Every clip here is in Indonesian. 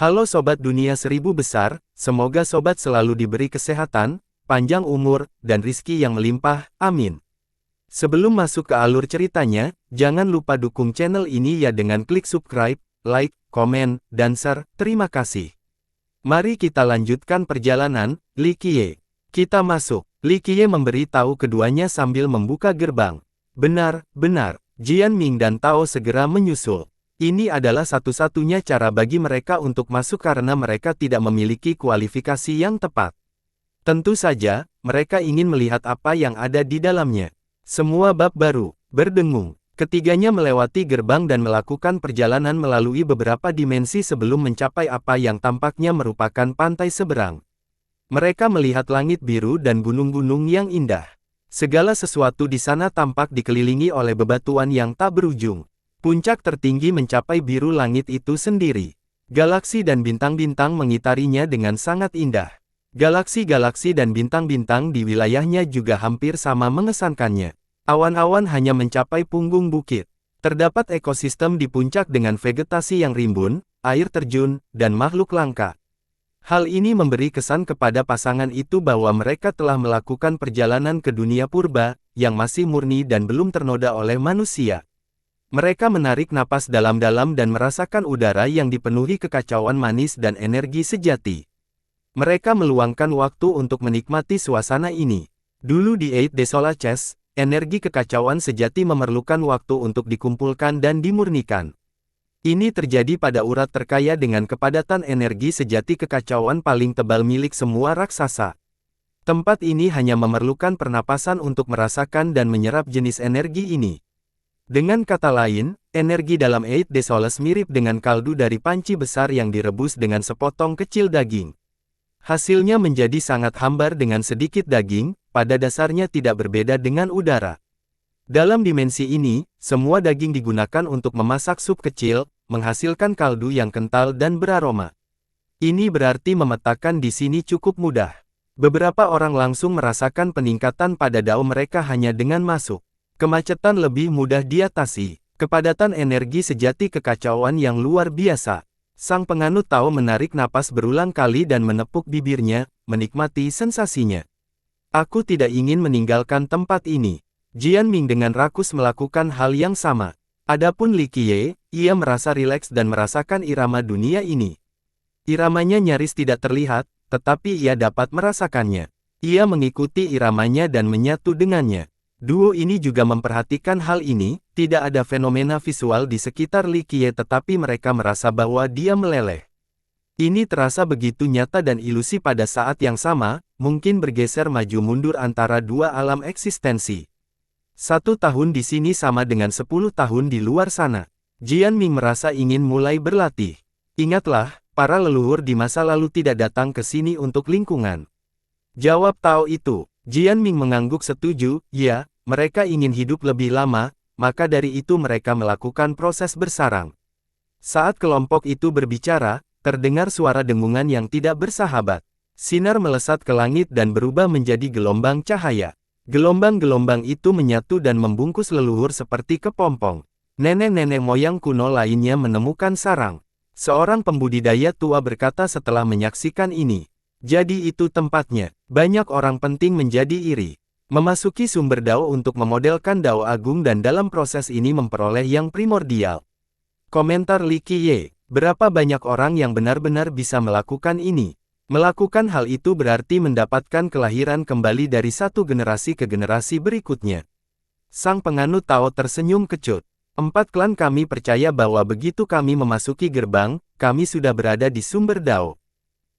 Halo Sobat Dunia Seribu Besar, semoga Sobat selalu diberi kesehatan, panjang umur, dan rizki yang melimpah, amin. Sebelum masuk ke alur ceritanya, jangan lupa dukung channel ini ya dengan klik subscribe, like, komen, dan share, terima kasih. Mari kita lanjutkan perjalanan, Li Qiye. Kita masuk. Li Qiye memberi tahu keduanya sambil membuka gerbang. Benar, Jian Ming dan Tao segera menyusul. Ini adalah satu-satunya cara bagi mereka untuk masuk karena mereka tidak memiliki kualifikasi yang tepat. Tentu saja, mereka ingin melihat apa yang ada di dalamnya. Semua bab baru, berdengung. Ketiganya melewati gerbang dan melakukan perjalanan melalui beberapa dimensi sebelum mencapai apa yang tampaknya merupakan pantai seberang. Mereka melihat langit biru dan gunung-gunung yang indah. Segala sesuatu di sana tampak dikelilingi oleh bebatuan yang tak berujung. Puncak tertinggi mencapai biru langit itu sendiri. Galaksi dan bintang-bintang mengitarinya dengan sangat indah. Galaksi-galaksi dan bintang-bintang di wilayahnya juga hampir sama mengesankannya. Awan-awan hanya mencapai punggung bukit. Terdapat ekosistem di puncak dengan vegetasi yang rimbun, air terjun, dan makhluk langka. Hal ini memberi kesan kepada pasangan itu bahwa mereka telah melakukan perjalanan ke dunia purba, yang masih murni dan belum ternoda oleh manusia. Mereka menarik napas dalam-dalam dan merasakan udara yang dipenuhi kekacauan manis dan energi sejati. Mereka meluangkan waktu untuk menikmati suasana ini. Dulu di Eight Desolate Chest, energi kekacauan sejati memerlukan waktu untuk dikumpulkan dan dimurnikan. Ini terjadi pada urat terkaya dengan kepadatan energi sejati kekacauan paling tebal milik semua raksasa. Tempat ini hanya memerlukan pernapasan untuk merasakan dan menyerap jenis energi ini. Dengan kata lain, energi dalam Eight Desolates mirip dengan kaldu dari panci besar yang direbus dengan sepotong kecil daging. Hasilnya menjadi sangat hambar dengan sedikit daging, pada dasarnya tidak berbeda dengan udara. Dalam dimensi ini, semua daging digunakan untuk memasak sup kecil, menghasilkan kaldu yang kental dan beraroma. Ini berarti memetakan di sini cukup mudah. Beberapa orang langsung merasakan peningkatan pada dao mereka hanya dengan masuk. Kemacetan lebih mudah diatasi. Kepadatan energi sejati kekacauan yang luar biasa. Sang penganut Tao menarik napas berulang kali dan menepuk bibirnya, menikmati sensasinya. Aku tidak ingin meninggalkan tempat ini. Jian Ming dengan rakus melakukan hal yang sama. Adapun Li Qiye, ia merasa rileks dan merasakan irama dunia ini. Iramanya nyaris tidak terlihat, tetapi ia dapat merasakannya. Ia mengikuti iramanya dan menyatu dengannya. Duo ini juga memperhatikan hal ini, tidak ada fenomena visual di sekitar Li Qiye tetapi mereka merasa bahwa dia meleleh. Ini terasa begitu nyata dan ilusi pada saat yang sama, mungkin bergeser maju mundur antara dua alam eksistensi. 1 tahun di sini sama dengan 10 tahun di luar sana. Jian Ming merasa ingin mulai berlatih. Ingatlah, para leluhur di masa lalu tidak datang ke sini untuk lingkungan. Jawab Tao itu. Jian Ming mengangguk setuju, ya, mereka ingin hidup lebih lama, maka dari itu mereka melakukan proses bersarang. Saat kelompok itu berbicara, terdengar suara dengungan yang tidak bersahabat. Sinar melesat ke langit dan berubah menjadi gelombang cahaya. Gelombang-gelombang itu menyatu dan membungkus leluhur seperti kepompong. Nenek-nenek moyang kuno lainnya menemukan sarang. Seorang pembudidaya tua berkata setelah menyaksikan ini. Jadi itu tempatnya. Banyak orang penting menjadi iri. Memasuki sumber dao untuk memodelkan dao agung dan dalam proses ini memperoleh yang primordial. Komentar Li Qiye. Berapa banyak orang yang benar-benar bisa melakukan ini? Melakukan hal itu berarti mendapatkan kelahiran kembali dari satu generasi ke generasi berikutnya. Sang penganut Tao tersenyum kecut. 4 klan kami percaya bahwa begitu kami memasuki gerbang, kami sudah berada di sumber dao.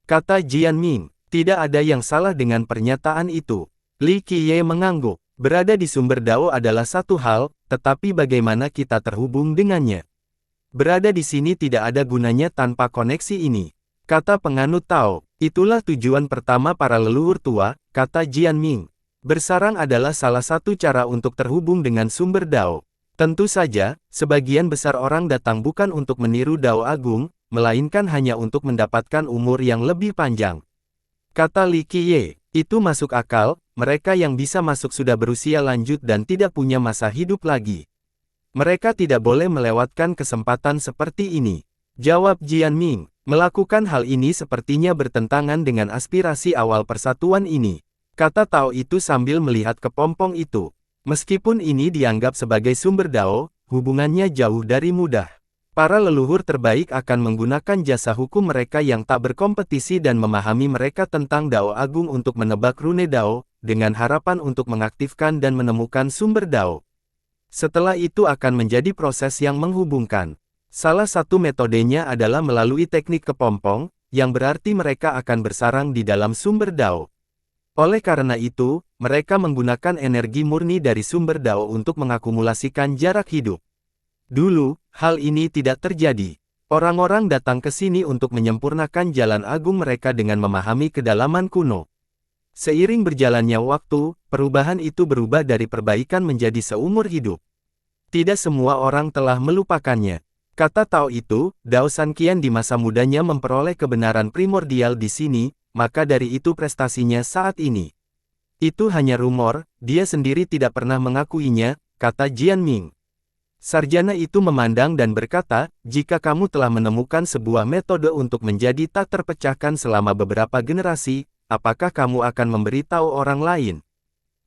Kata Jian Ming, tidak ada yang salah dengan pernyataan itu. Li Qiye mengangguk. Berada di sumber dao adalah satu hal, tetapi bagaimana kita terhubung dengannya? Berada di sini tidak ada gunanya tanpa koneksi ini. Kata penganut Tao. Itulah tujuan pertama para leluhur tua, kata Jian Ming. Bersarang adalah salah satu cara untuk terhubung dengan sumber dao. Tentu saja, sebagian besar orang datang bukan untuk meniru dao agung, melainkan hanya untuk mendapatkan umur yang lebih panjang. Kata Li Qiye, itu masuk akal, mereka yang bisa masuk sudah berusia lanjut dan tidak punya masa hidup lagi. Mereka tidak boleh melewatkan kesempatan seperti ini. Jawab Jian Ming. Melakukan hal ini sepertinya bertentangan dengan aspirasi awal persatuan ini. Kata Tao itu sambil melihat kepompong itu. Meskipun ini dianggap sebagai sumber Dao, hubungannya jauh dari mudah. Para leluhur terbaik akan menggunakan jasa hukum mereka yang tak berkompetisi dan memahami mereka tentang Dao Agung untuk menebak rune Dao, dengan harapan untuk mengaktifkan dan menemukan sumber Dao. Setelah itu akan menjadi proses yang menghubungkan. Salah satu metodenya adalah melalui teknik kepompong, yang berarti mereka akan bersarang di dalam sumber Dao. Oleh karena itu, mereka menggunakan energi murni dari sumber Dao untuk mengakumulasikan jarak hidup. Dulu, hal ini tidak terjadi. Orang-orang datang ke sini untuk menyempurnakan jalan agung mereka dengan memahami kedalaman kuno. Seiring berjalannya waktu, perubahan itu berubah dari perbaikan menjadi seumur hidup. Tidak semua orang telah melupakannya. Kata Tao itu, Dao Sanqian di masa mudanya memperoleh kebenaran primordial di sini, maka dari itu prestasinya saat ini. Itu hanya rumor, dia sendiri tidak pernah mengakuinya, kata Jian Ming. Sarjana itu memandang dan berkata, jika kamu telah menemukan sebuah metode untuk menjadi tak terpecahkan selama beberapa generasi, apakah kamu akan memberitahu orang lain?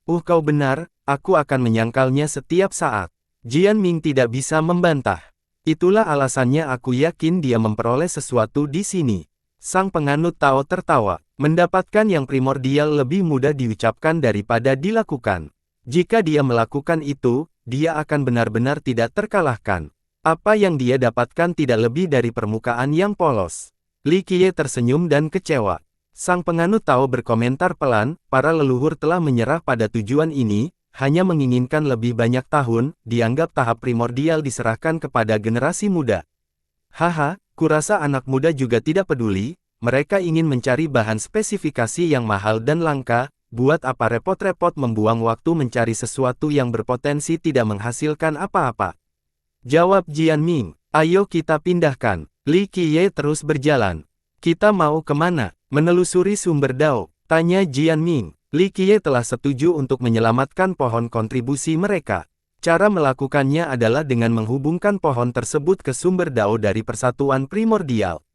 Kau benar, aku akan menyangkalnya setiap saat. Jian Ming tidak bisa membantah. Itulah alasannya aku yakin dia memperoleh sesuatu di sini. Sang penganut Tao tertawa, mendapatkan yang primordial lebih mudah diucapkan daripada dilakukan. Jika dia melakukan itu, dia akan benar-benar tidak terkalahkan. Apa yang dia dapatkan tidak lebih dari permukaan yang polos. Li Qiye tersenyum dan kecewa. Sang penganut Tao berkomentar pelan, para leluhur telah menyerah pada tujuan ini, hanya menginginkan lebih banyak tahun, dianggap tahap primordial diserahkan kepada generasi muda. Haha, kurasa anak muda juga tidak peduli, mereka ingin mencari bahan spesifikasi yang mahal dan langka. Buat apa repot-repot membuang waktu mencari sesuatu yang berpotensi tidak menghasilkan apa-apa? Jawab Jian Ming. Ayo kita pindahkan. Li Qiye terus berjalan. Kita mau kemana? Menelusuri sumber Dao, tanya Jian Ming. Li Qiye telah setuju untuk menyelamatkan pohon kontribusi mereka. Cara melakukannya adalah dengan menghubungkan pohon tersebut ke sumber Dao dari persatuan primordial.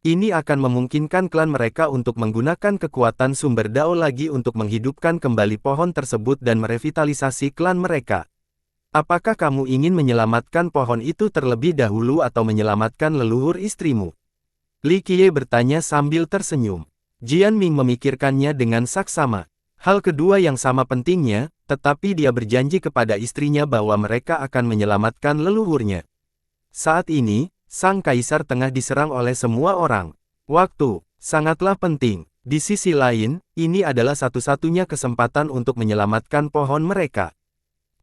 Ini akan memungkinkan klan mereka untuk menggunakan kekuatan sumber Dao lagi untuk menghidupkan kembali pohon tersebut dan merevitalisasi klan mereka. Apakah kamu ingin menyelamatkan pohon itu terlebih dahulu atau menyelamatkan leluhur istrimu? Li Qiye bertanya sambil tersenyum. Jian Ming memikirkannya dengan saksama. Hal kedua yang sama pentingnya, tetapi dia berjanji kepada istrinya bahwa mereka akan menyelamatkan leluhurnya. Saat ini, Sang Kaisar tengah diserang oleh semua orang. Waktu, sangatlah penting. Di sisi lain, ini adalah satu-satunya kesempatan untuk menyelamatkan pohon mereka.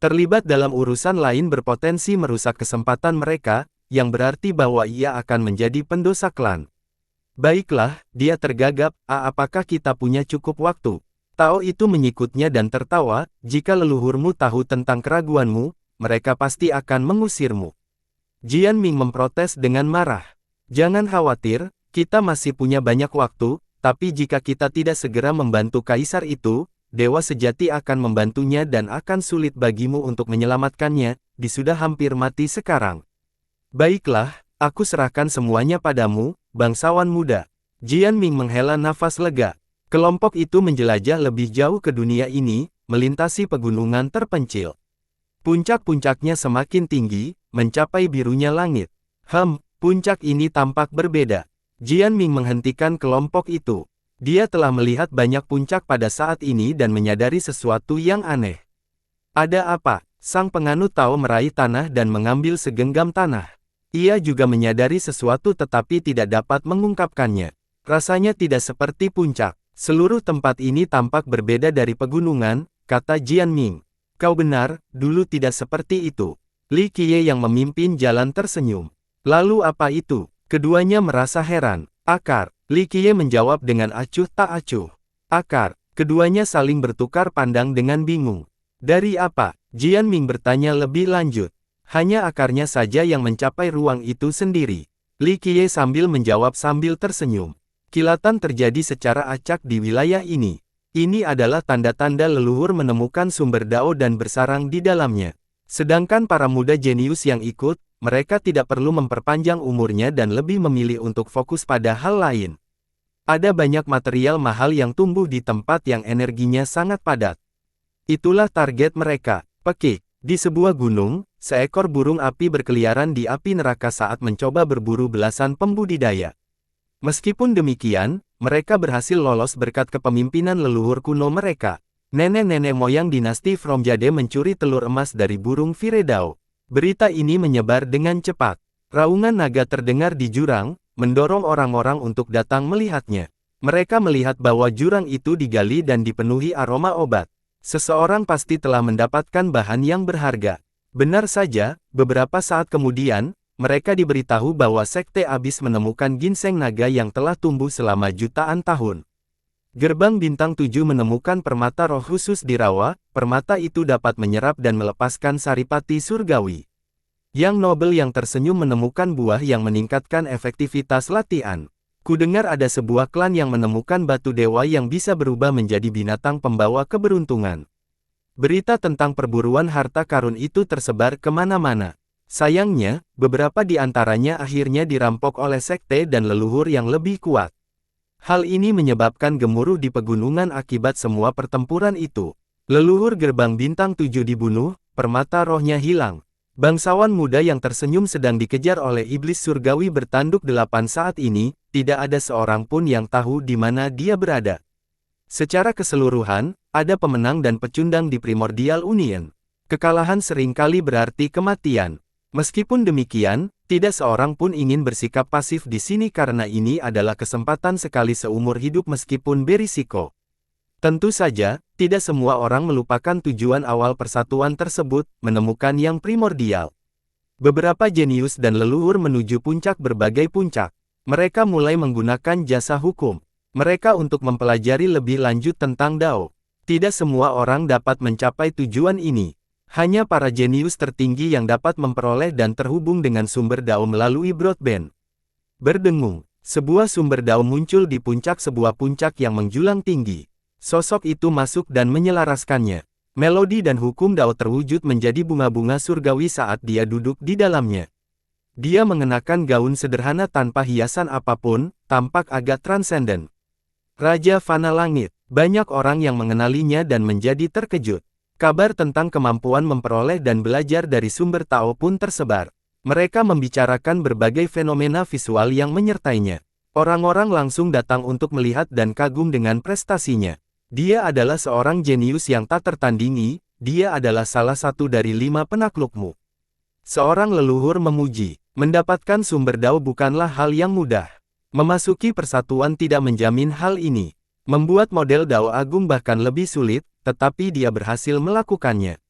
Terlibat dalam urusan lain berpotensi merusak kesempatan mereka, yang berarti bahwa ia akan menjadi pendosa klan. Baiklah, dia tergagap, apakah kita punya cukup waktu? Tao itu menyikutnya dan tertawa, jika leluhurmu tahu tentang keraguanmu, mereka pasti akan mengusirmu. Jian Ming memprotes dengan marah. Jangan khawatir, kita masih punya banyak waktu, tapi jika kita tidak segera membantu kaisar itu, dewa sejati akan membantunya dan akan sulit bagimu untuk menyelamatkannya, dia sudah hampir mati sekarang. Baiklah, aku serahkan semuanya padamu, bangsawan muda. Jian Ming menghela nafas lega. Kelompok itu menjelajah lebih jauh ke dunia ini, melintasi pegunungan terpencil. Puncak-puncaknya semakin tinggi, mencapai birunya langit. Puncak ini tampak berbeda. Jian Ming menghentikan kelompok itu. Dia telah melihat banyak puncak pada saat ini dan menyadari sesuatu yang aneh. Ada apa? Sang penganut Tao meraih tanah dan mengambil segenggam tanah. Ia juga menyadari sesuatu tetapi tidak dapat mengungkapkannya. Rasanya tidak seperti puncak. Seluruh tempat ini tampak berbeda dari pegunungan, kata Jian Ming. Kau benar, dulu tidak seperti itu. Li Qiye yang memimpin jalan tersenyum. Lalu apa itu? Keduanya merasa heran. Akar. Li Qiye menjawab dengan acuh tak acuh. Akar. Keduanya saling bertukar pandang dengan bingung. Dari apa? Jian Ming bertanya lebih lanjut. Hanya akarnya saja yang mencapai ruang itu sendiri. Li Qiye sambil menjawab sambil tersenyum. Kilatan terjadi secara acak di wilayah ini. Ini adalah tanda-tanda leluhur menemukan sumber Dao dan bersarang di dalamnya. Sedangkan para muda jenius yang ikut, mereka tidak perlu memperpanjang umurnya dan lebih memilih untuk fokus pada hal lain. Ada banyak material mahal yang tumbuh di tempat yang energinya sangat padat. Itulah target mereka. Pekik. Di sebuah gunung, seekor burung api berkeliaran di api neraka saat mencoba berburu belasan pembudidaya. Meskipun demikian, mereka berhasil lolos berkat kepemimpinan leluhur kuno mereka. Nenek-nenek moyang dinasti Fromjade mencuri telur emas dari burung Viredao. Berita ini menyebar dengan cepat. Raungan naga terdengar di jurang, mendorong orang-orang untuk datang melihatnya. Mereka melihat bahwa jurang itu digali dan dipenuhi aroma obat. Seseorang pasti telah mendapatkan bahan yang berharga. Benar saja, beberapa saat kemudian, mereka diberitahu bahwa Sekte Abis menemukan ginseng naga yang telah tumbuh selama jutaan tahun. Gerbang Bintang 7 menemukan permata roh khusus di rawa, permata itu dapat menyerap dan melepaskan saripati surgawi. Yang Nobel yang tersenyum menemukan buah yang meningkatkan efektivitas latihan. Kudengar ada sebuah klan yang menemukan batu dewa yang bisa berubah menjadi binatang pembawa keberuntungan. Berita tentang perburuan harta karun itu tersebar kemana-mana. Sayangnya, beberapa di antaranya akhirnya dirampok oleh sekte dan leluhur yang lebih kuat. Hal ini menyebabkan gemuruh di pegunungan akibat semua pertempuran itu. Leluhur Gerbang Bintang 7 dibunuh, permata rohnya hilang. Bangsawan muda yang tersenyum sedang dikejar oleh iblis surgawi bertanduk 8 saat ini, tidak ada seorang pun yang tahu di mana dia berada. Secara keseluruhan, ada pemenang dan pecundang di Primordial Union. Kekalahan seringkali berarti kematian. Meskipun demikian, tidak seorang pun ingin bersikap pasif di sini karena ini adalah kesempatan sekali seumur hidup meskipun berisiko. Tentu saja, tidak semua orang melupakan tujuan awal persatuan tersebut, menemukan yang primordial. Beberapa jenius dan leluhur menuju puncak berbagai puncak. Mereka mulai menggunakan jasa hukum mereka untuk mempelajari lebih lanjut tentang Dao. Tidak semua orang dapat mencapai tujuan ini. Hanya para jenius tertinggi yang dapat memperoleh dan terhubung dengan sumber Dao melalui broadband. Berdengung, sebuah sumber Dao muncul di puncak sebuah puncak yang menjulang tinggi. Sosok itu masuk dan menyelaraskannya. Melodi dan hukum Dao terwujud menjadi bunga-bunga surgawi saat dia duduk di dalamnya. Dia mengenakan gaun sederhana tanpa hiasan apapun, tampak agak transenden. Raja Fana Langit, banyak orang yang mengenalinya dan menjadi terkejut. Kabar tentang kemampuan memperoleh dan belajar dari sumber Tao pun tersebar. Mereka membicarakan berbagai fenomena visual yang menyertainya. Orang-orang langsung datang untuk melihat dan kagum dengan prestasinya. Dia adalah seorang jenius yang tak tertandingi, dia adalah salah satu dari 5 penaklukmu. Seorang leluhur memuji, mendapatkan sumber Dao bukanlah hal yang mudah. Memasuki persatuan tidak menjamin hal ini. Membuat model Dao Agung bahkan lebih sulit, tetapi dia berhasil melakukannya.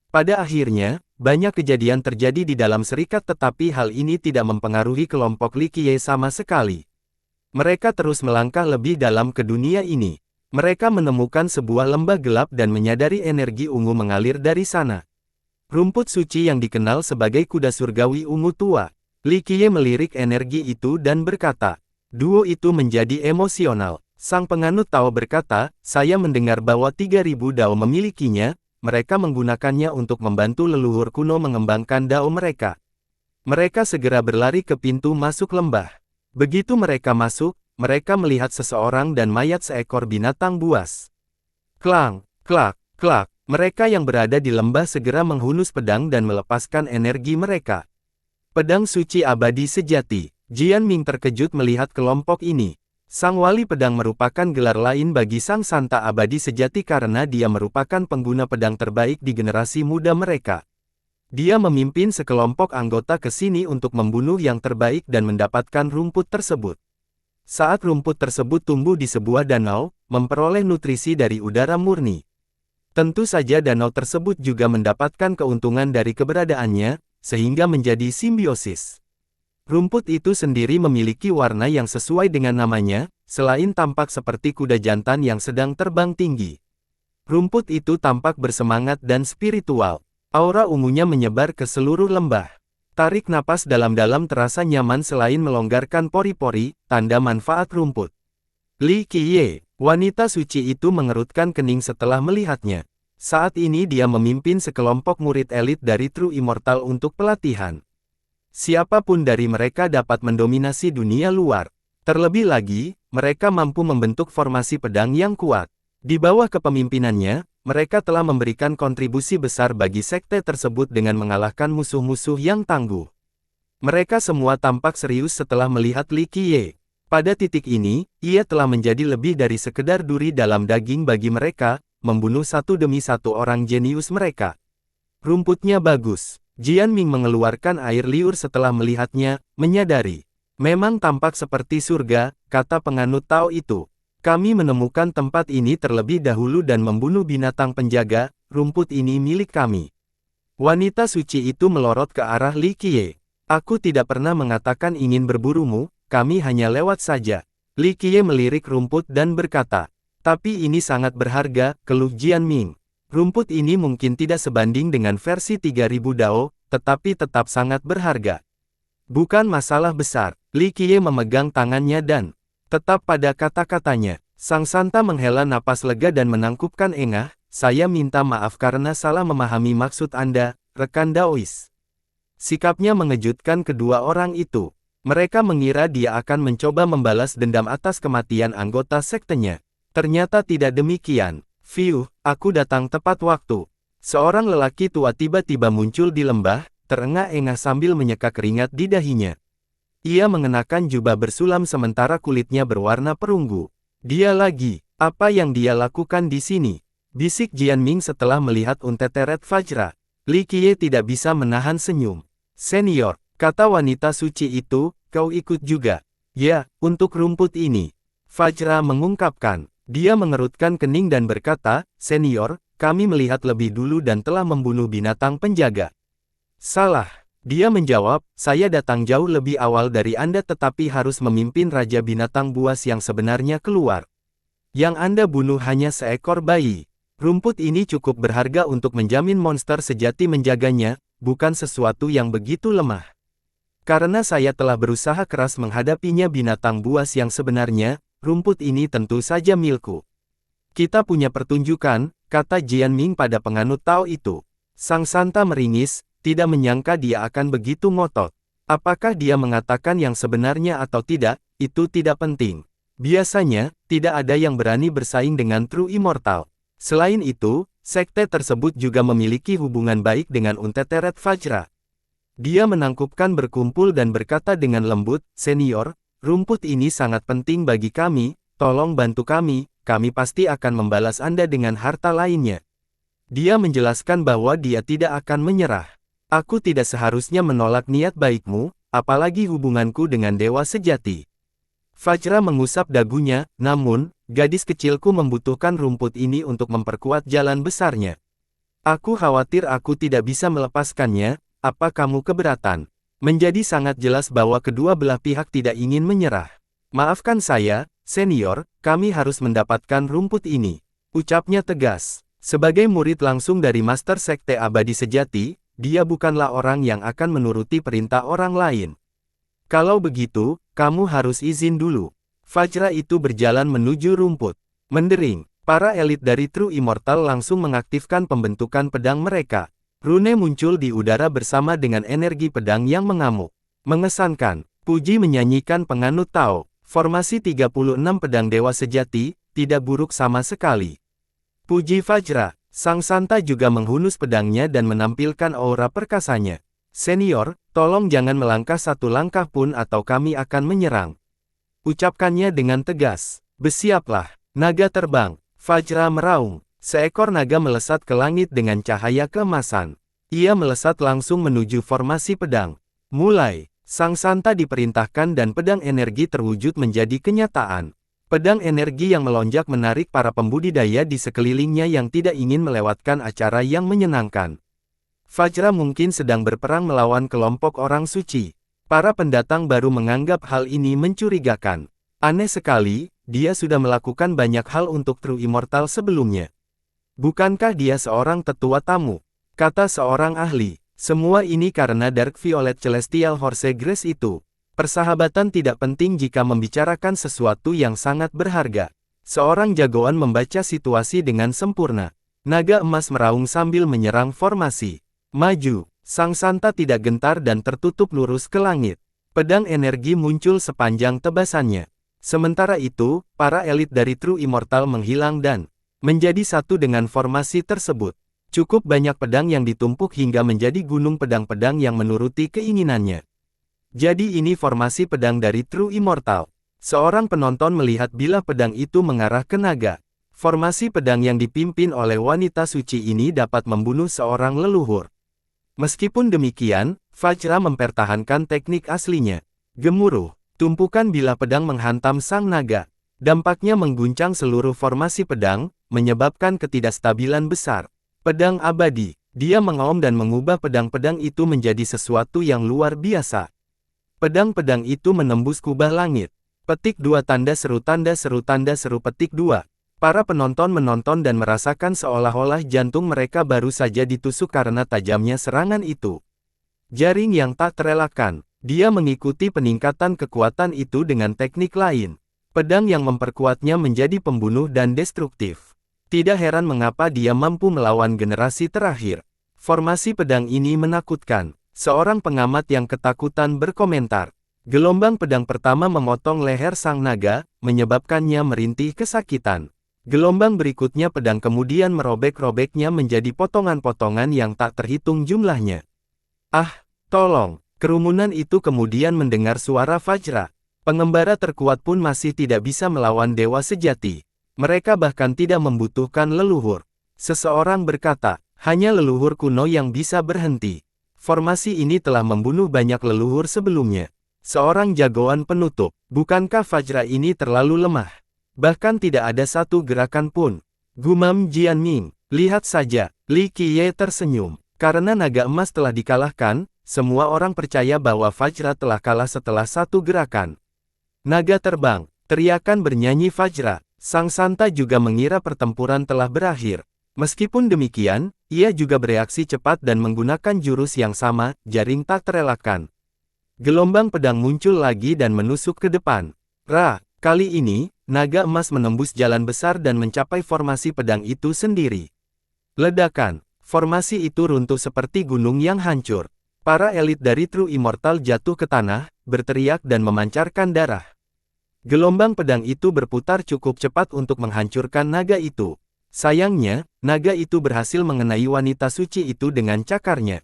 Pada akhirnya, banyak kejadian terjadi di dalam serikat tetapi hal ini tidak mempengaruhi kelompok Li Qiye sama sekali. Mereka terus melangkah lebih dalam ke dunia ini. Mereka menemukan sebuah lembah gelap dan menyadari energi ungu mengalir dari sana. Rumput suci yang dikenal sebagai kuda surgawi ungu tua. Li Qiye melirik energi itu dan berkata, duo itu menjadi emosional. Sang penganut Tao berkata, saya mendengar bahwa 3000 Dao memilikinya, mereka menggunakannya untuk membantu leluhur kuno mengembangkan Dao mereka. Mereka segera berlari ke pintu masuk lembah. Begitu mereka masuk, mereka melihat seseorang dan mayat seekor binatang buas. Klang, klak, klak, mereka yang berada di lembah segera menghunus pedang dan melepaskan energi mereka. Pedang suci abadi sejati. Jian Ming terkejut melihat kelompok ini. Sang Wali Pedang merupakan gelar lain bagi Sang Santa Abadi Sejati karena dia merupakan pengguna pedang terbaik di generasi muda mereka. Dia memimpin sekelompok anggota ke sini untuk membunuh yang terbaik dan mendapatkan rumput tersebut. Saat rumput tersebut tumbuh di sebuah danau, memperoleh nutrisi dari udara murni. Tentu saja danau tersebut juga mendapatkan keuntungan dari keberadaannya, sehingga menjadi simbiosis. Rumput itu sendiri memiliki warna yang sesuai dengan namanya, selain tampak seperti kuda jantan yang sedang terbang tinggi. Rumput itu tampak bersemangat dan spiritual. Aura ungunya menyebar ke seluruh lembah. Tarik napas dalam-dalam terasa nyaman selain melonggarkan pori-pori, tanda manfaat rumput. Li Qiye, wanita suci itu mengerutkan kening setelah melihatnya. Saat ini dia memimpin sekelompok murid elit dari True Immortal untuk pelatihan. Siapapun dari mereka dapat mendominasi dunia luar. Terlebih lagi, mereka mampu membentuk formasi pedang yang kuat. Di bawah kepemimpinannya, mereka telah memberikan kontribusi besar bagi sekte tersebut dengan mengalahkan musuh-musuh yang tangguh. Mereka semua tampak serius setelah melihat Li Qiye. Pada titik ini, ia telah menjadi lebih dari sekedar duri dalam daging bagi mereka, membunuh satu demi satu orang jenius mereka. Rumputnya bagus. Jian Ming mengeluarkan air liur setelah melihatnya, menyadari. Memang tampak seperti surga, kata penganut Tao itu. Kami menemukan tempat ini terlebih dahulu dan membunuh binatang penjaga, rumput ini milik kami. Wanita suci itu melorot ke arah Li Qiye. Aku tidak pernah mengatakan ingin berburumu, kami hanya lewat saja. Li Qiye melirik rumput dan berkata, tapi ini sangat berharga, keluh Jian Ming. Rumput ini mungkin tidak sebanding dengan versi 3000 dao, tetapi tetap sangat berharga. Bukan masalah besar. Li Qiye memegang tangannya dan tetap pada kata-katanya. Sang Santa menghela napas lega dan menangkupkan engah, saya minta maaf karena salah memahami maksud Anda, rekan Daois. Sikapnya mengejutkan kedua orang itu. Mereka mengira dia akan mencoba membalas dendam atas kematian anggota sektenya. Ternyata tidak demikian. Fiu, aku datang tepat waktu. Seorang lelaki tua tiba-tiba muncul di lembah, terengah-engah sambil menyeka keringat di dahinya. Ia mengenakan jubah bersulam sementara kulitnya berwarna perunggu. Dia lagi, apa yang dia lakukan di sini? Bisik Jian Ming setelah melihat Unteteret Vajra. Li Qiye tidak bisa menahan senyum. Senior, kata wanita suci itu, kau ikut juga. Ya, untuk rumput ini. Vajra mengungkapkan. Dia mengerutkan kening dan berkata, senior, kami melihat lebih dulu dan telah membunuh binatang penjaga. Salah. Dia menjawab, saya datang jauh lebih awal dari Anda tetapi harus memimpin Raja Binatang Buas yang sebenarnya keluar. Yang Anda bunuh hanya seekor bayi. Rumput ini cukup berharga untuk menjamin monster sejati menjaganya, bukan sesuatu yang begitu lemah. Karena saya telah berusaha keras menghadapinya binatang buas yang sebenarnya, rumput ini tentu saja milikku. Kita punya pertunjukan, kata Jian Ming pada penganut Tao itu. Sang Santa meringis, tidak menyangka dia akan begitu ngotot. Apakah dia mengatakan yang sebenarnya atau tidak, itu tidak penting. Biasanya, tidak ada yang berani bersaing dengan True Immortal. Selain itu, sekte tersebut juga memiliki hubungan baik dengan Unteteret Vajra. Dia menangkupkan berkumpul dan berkata dengan lembut, senior, rumput ini sangat penting bagi kami, tolong bantu kami pasti akan membalas Anda dengan harta lainnya. Dia menjelaskan bahwa dia tidak akan menyerah. Aku tidak seharusnya menolak niat baikmu, apalagi hubunganku dengan dewa sejati. Vajra mengusap dagunya, namun, gadis kecilku membutuhkan rumput ini untuk memperkuat jalan besarnya. Aku khawatir aku tidak bisa melepaskannya, apa kamu keberatan? Menjadi sangat jelas bahwa kedua belah pihak tidak ingin menyerah. Maafkan saya, senior, kami harus mendapatkan rumput ini. Ucapnya tegas. Sebagai murid langsung dari Master Sekte Abadi Sejati, dia bukanlah orang yang akan menuruti perintah orang lain. Kalau begitu, kamu harus izin dulu. Vajra itu berjalan menuju rumput. Mendering, para elit dari True Immortal langsung mengaktifkan pembentukan pedang mereka. Rune muncul di udara bersama dengan energi pedang yang mengamuk. Mengesankan, puji menyanyikan penganut Tao. Formasi 36 pedang dewa sejati, tidak buruk sama sekali. Puji Vajra. Sang Santa juga menghunus pedangnya dan menampilkan aura perkasanya. Senior, tolong jangan melangkah satu langkah pun atau kami akan menyerang. Ucapkannya dengan tegas. Bersiaplah. Naga terbang. Vajra meraung. Seekor naga melesat ke langit dengan cahaya keemasan. Ia melesat langsung menuju formasi pedang. Mulai. Sang Santa diperintahkan dan pedang energi terwujud menjadi kenyataan. Pedang energi yang melonjak menarik para pembudidaya di sekelilingnya yang tidak ingin melewatkan acara yang menyenangkan. Vajra mungkin sedang berperang melawan kelompok orang suci. Para pendatang baru menganggap hal ini mencurigakan. Aneh sekali, dia sudah melakukan banyak hal untuk True Immortal sebelumnya. Bukankah dia seorang tetua tamu? Kata seorang ahli. Semua ini karena Dark Violet Celestial Horse Grace itu. Persahabatan tidak penting jika membicarakan sesuatu yang sangat berharga. Seorang jagoan membaca situasi dengan sempurna. Naga emas meraung sambil menyerang formasi. Maju, Sang Santa tidak gentar dan tertutup lurus ke langit. Pedang energi muncul sepanjang tebasannya. Sementara itu, para elit dari True Immortal menghilang dan menjadi satu dengan formasi tersebut. Cukup banyak pedang yang ditumpuk hingga menjadi gunung pedang-pedang yang menuruti keinginannya. Jadi ini formasi pedang dari True Immortal. Seorang penonton melihat bilah pedang itu mengarah ke naga. Formasi pedang yang dipimpin oleh wanita suci ini dapat membunuh seorang leluhur. Meskipun demikian, Vajra mempertahankan teknik aslinya. Gemuruh, tumpukan bilah pedang menghantam sang naga. Dampaknya mengguncang seluruh formasi pedang, menyebabkan ketidakstabilan besar. Pedang abadi, dia mengaum dan mengubah pedang-pedang itu menjadi sesuatu yang luar biasa. Pedang-pedang itu menembus kubah langit. Petik 2 tanda seru petik 2. Para penonton menonton dan merasakan seolah-olah jantung mereka baru saja ditusuk karena tajamnya serangan itu. Jaring yang tak terelakkan, dia mengikuti peningkatan kekuatan itu dengan teknik lain. Pedang yang memperkuatnya menjadi pembunuh dan destruktif. Tidak heran mengapa dia mampu melawan generasi terakhir. Formasi pedang ini menakutkan. Seorang pengamat yang ketakutan berkomentar. Gelombang pedang pertama memotong leher sang naga, menyebabkannya merintih kesakitan. Gelombang berikutnya pedang kemudian merobek-robeknya menjadi potongan-potongan yang tak terhitung jumlahnya. Ah, tolong! Kerumunan itu kemudian mendengar suara Vajra. Pengembara terkuat pun masih tidak bisa melawan dewa sejati. Mereka bahkan tidak membutuhkan leluhur. Seseorang berkata, hanya leluhur kuno yang bisa berhenti. Formasi ini telah membunuh banyak leluhur sebelumnya. Seorang jagoan penutup, bukankah Vajra ini terlalu lemah? Bahkan tidak ada satu gerakan pun. Gumam Jianming, lihat saja, Li Qiye tersenyum. Karena naga emas telah dikalahkan, semua orang percaya bahwa Vajra telah kalah setelah satu gerakan. Naga terbang, teriakan bernyanyi Vajra. Sang Santa juga mengira pertempuran telah berakhir. Meskipun demikian, ia juga bereaksi cepat dan menggunakan jurus yang sama, jaring tak terelakkan. Gelombang pedang muncul lagi dan menusuk ke depan. Kali ini, naga emas menembus jalan besar dan mencapai formasi pedang itu sendiri. Ledakan, formasi itu runtuh seperti gunung yang hancur. Para elit dari True Immortal jatuh ke tanah, berteriak dan memancarkan darah. Gelombang pedang itu berputar cukup cepat untuk menghancurkan naga itu. Sayangnya, naga itu berhasil mengenai wanita suci itu dengan cakarnya.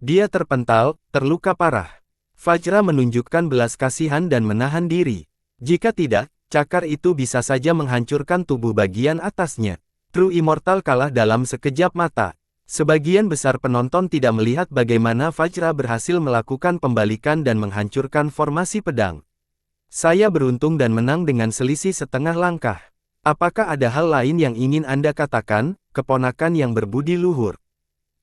Dia terpental, terluka parah. Vajra menunjukkan belas kasihan dan menahan diri. Jika tidak, cakar itu bisa saja menghancurkan tubuh bagian atasnya. True Immortal kalah dalam sekejap mata. Sebagian besar penonton tidak melihat bagaimana Vajra berhasil melakukan pembalikan dan menghancurkan formasi pedang. Saya beruntung dan menang dengan selisih setengah langkah. Apakah ada hal lain yang ingin Anda katakan, keponakan yang berbudi luhur?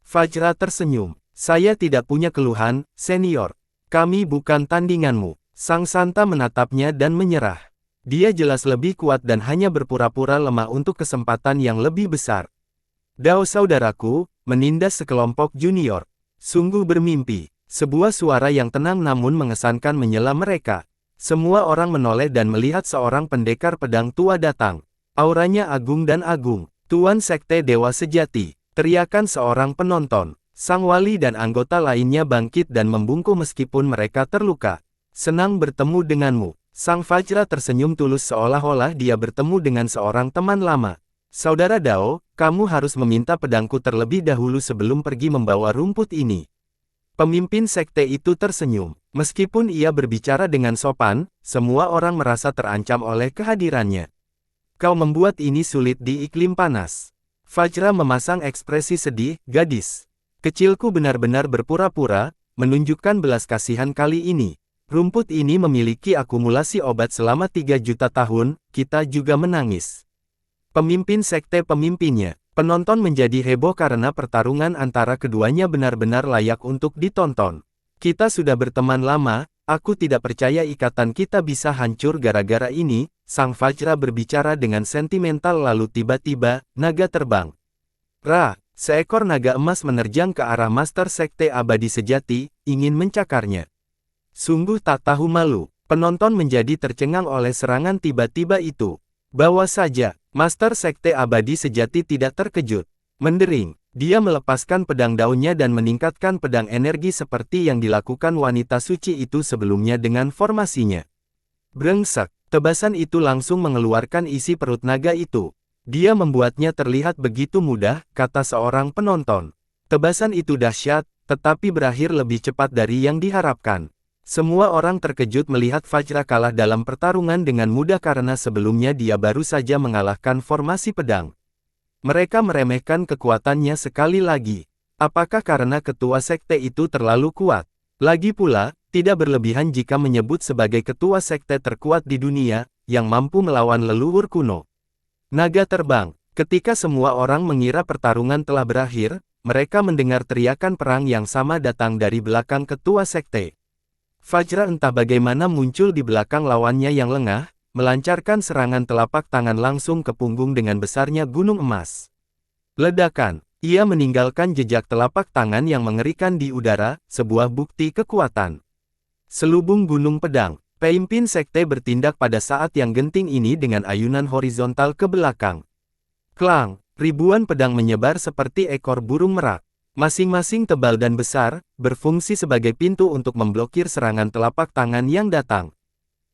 Vajra tersenyum. Saya tidak punya keluhan, senior. Kami bukan tandinganmu. Sang Santa menatapnya dan menyerah. Dia jelas lebih kuat dan hanya berpura-pura lemah untuk kesempatan yang lebih besar. Dao saudaraku, menindas sekelompok junior. Sungguh bermimpi. Sebuah suara yang tenang namun mengesankan menyela mereka. Semua orang menoleh dan melihat seorang pendekar pedang tua datang. Auranya agung dan agung. Tuan Sekte Dewa Sejati, teriakan seorang penonton. Sang wali dan anggota lainnya bangkit dan membungkuk meskipun mereka terluka. Senang bertemu denganmu. Sang Vajra tersenyum tulus seolah-olah dia bertemu dengan seorang teman lama. Saudara Dao, kamu harus meminta pedangku terlebih dahulu sebelum pergi membawa rumput ini. Pemimpin sekte itu tersenyum. Meskipun ia berbicara dengan sopan, semua orang merasa terancam oleh kehadirannya. Kau membuat ini sulit di iklim panas. Vajra memasang ekspresi sedih, gadis. Kecilku benar-benar berpura-pura, menunjukkan belas kasihan kali ini. Rumput ini memiliki akumulasi obat selama 3 juta tahun, kita juga menangis. Pemimpin sekte pemimpinnya, penonton menjadi heboh karena pertarungan antara keduanya benar-benar layak untuk ditonton. Kita sudah berteman lama, aku tidak percaya ikatan kita bisa hancur gara-gara ini, Sang Vajra berbicara dengan sentimental lalu tiba-tiba, naga terbang. Seekor naga emas menerjang ke arah Master Sekte Abadi Sejati, ingin mencakarnya. Sungguh tak tahu malu, penonton menjadi tercengang oleh serangan tiba-tiba itu. Bawa saja. Master Sekte Abadi Sejati tidak terkejut. Mendering, dia melepaskan pedang daunnya dan meningkatkan pedang energi seperti yang dilakukan wanita suci itu sebelumnya dengan formasinya. Brengsek, tebasan itu langsung mengeluarkan isi perut naga itu. Dia membuatnya terlihat begitu mudah, kata seorang penonton. Tebasan itu dahsyat, tetapi berakhir lebih cepat dari yang diharapkan. Semua orang terkejut melihat Vajra kalah dalam pertarungan dengan mudah karena sebelumnya dia baru saja mengalahkan formasi pedang. Mereka meremehkan kekuatannya sekali lagi. Apakah karena ketua sekte itu terlalu kuat? Lagi pula, tidak berlebihan jika menyebut sebagai ketua sekte terkuat di dunia, yang mampu melawan leluhur kuno. Naga terbang. Ketika semua orang mengira pertarungan telah berakhir, mereka mendengar teriakan perang yang sama datang dari belakang ketua sekte. Vajra entah bagaimana muncul di belakang lawannya yang lengah, melancarkan serangan telapak tangan langsung ke punggung dengan besarnya gunung emas. Ledakan, ia meninggalkan jejak telapak tangan yang mengerikan di udara, sebuah bukti kekuatan. Selubung gunung pedang, pemimpin sekte bertindak pada saat yang genting ini dengan ayunan horizontal ke belakang. Klang, ribuan pedang menyebar seperti ekor burung merak. Masing-masing tebal dan besar, berfungsi sebagai pintu untuk memblokir serangan telapak tangan yang datang.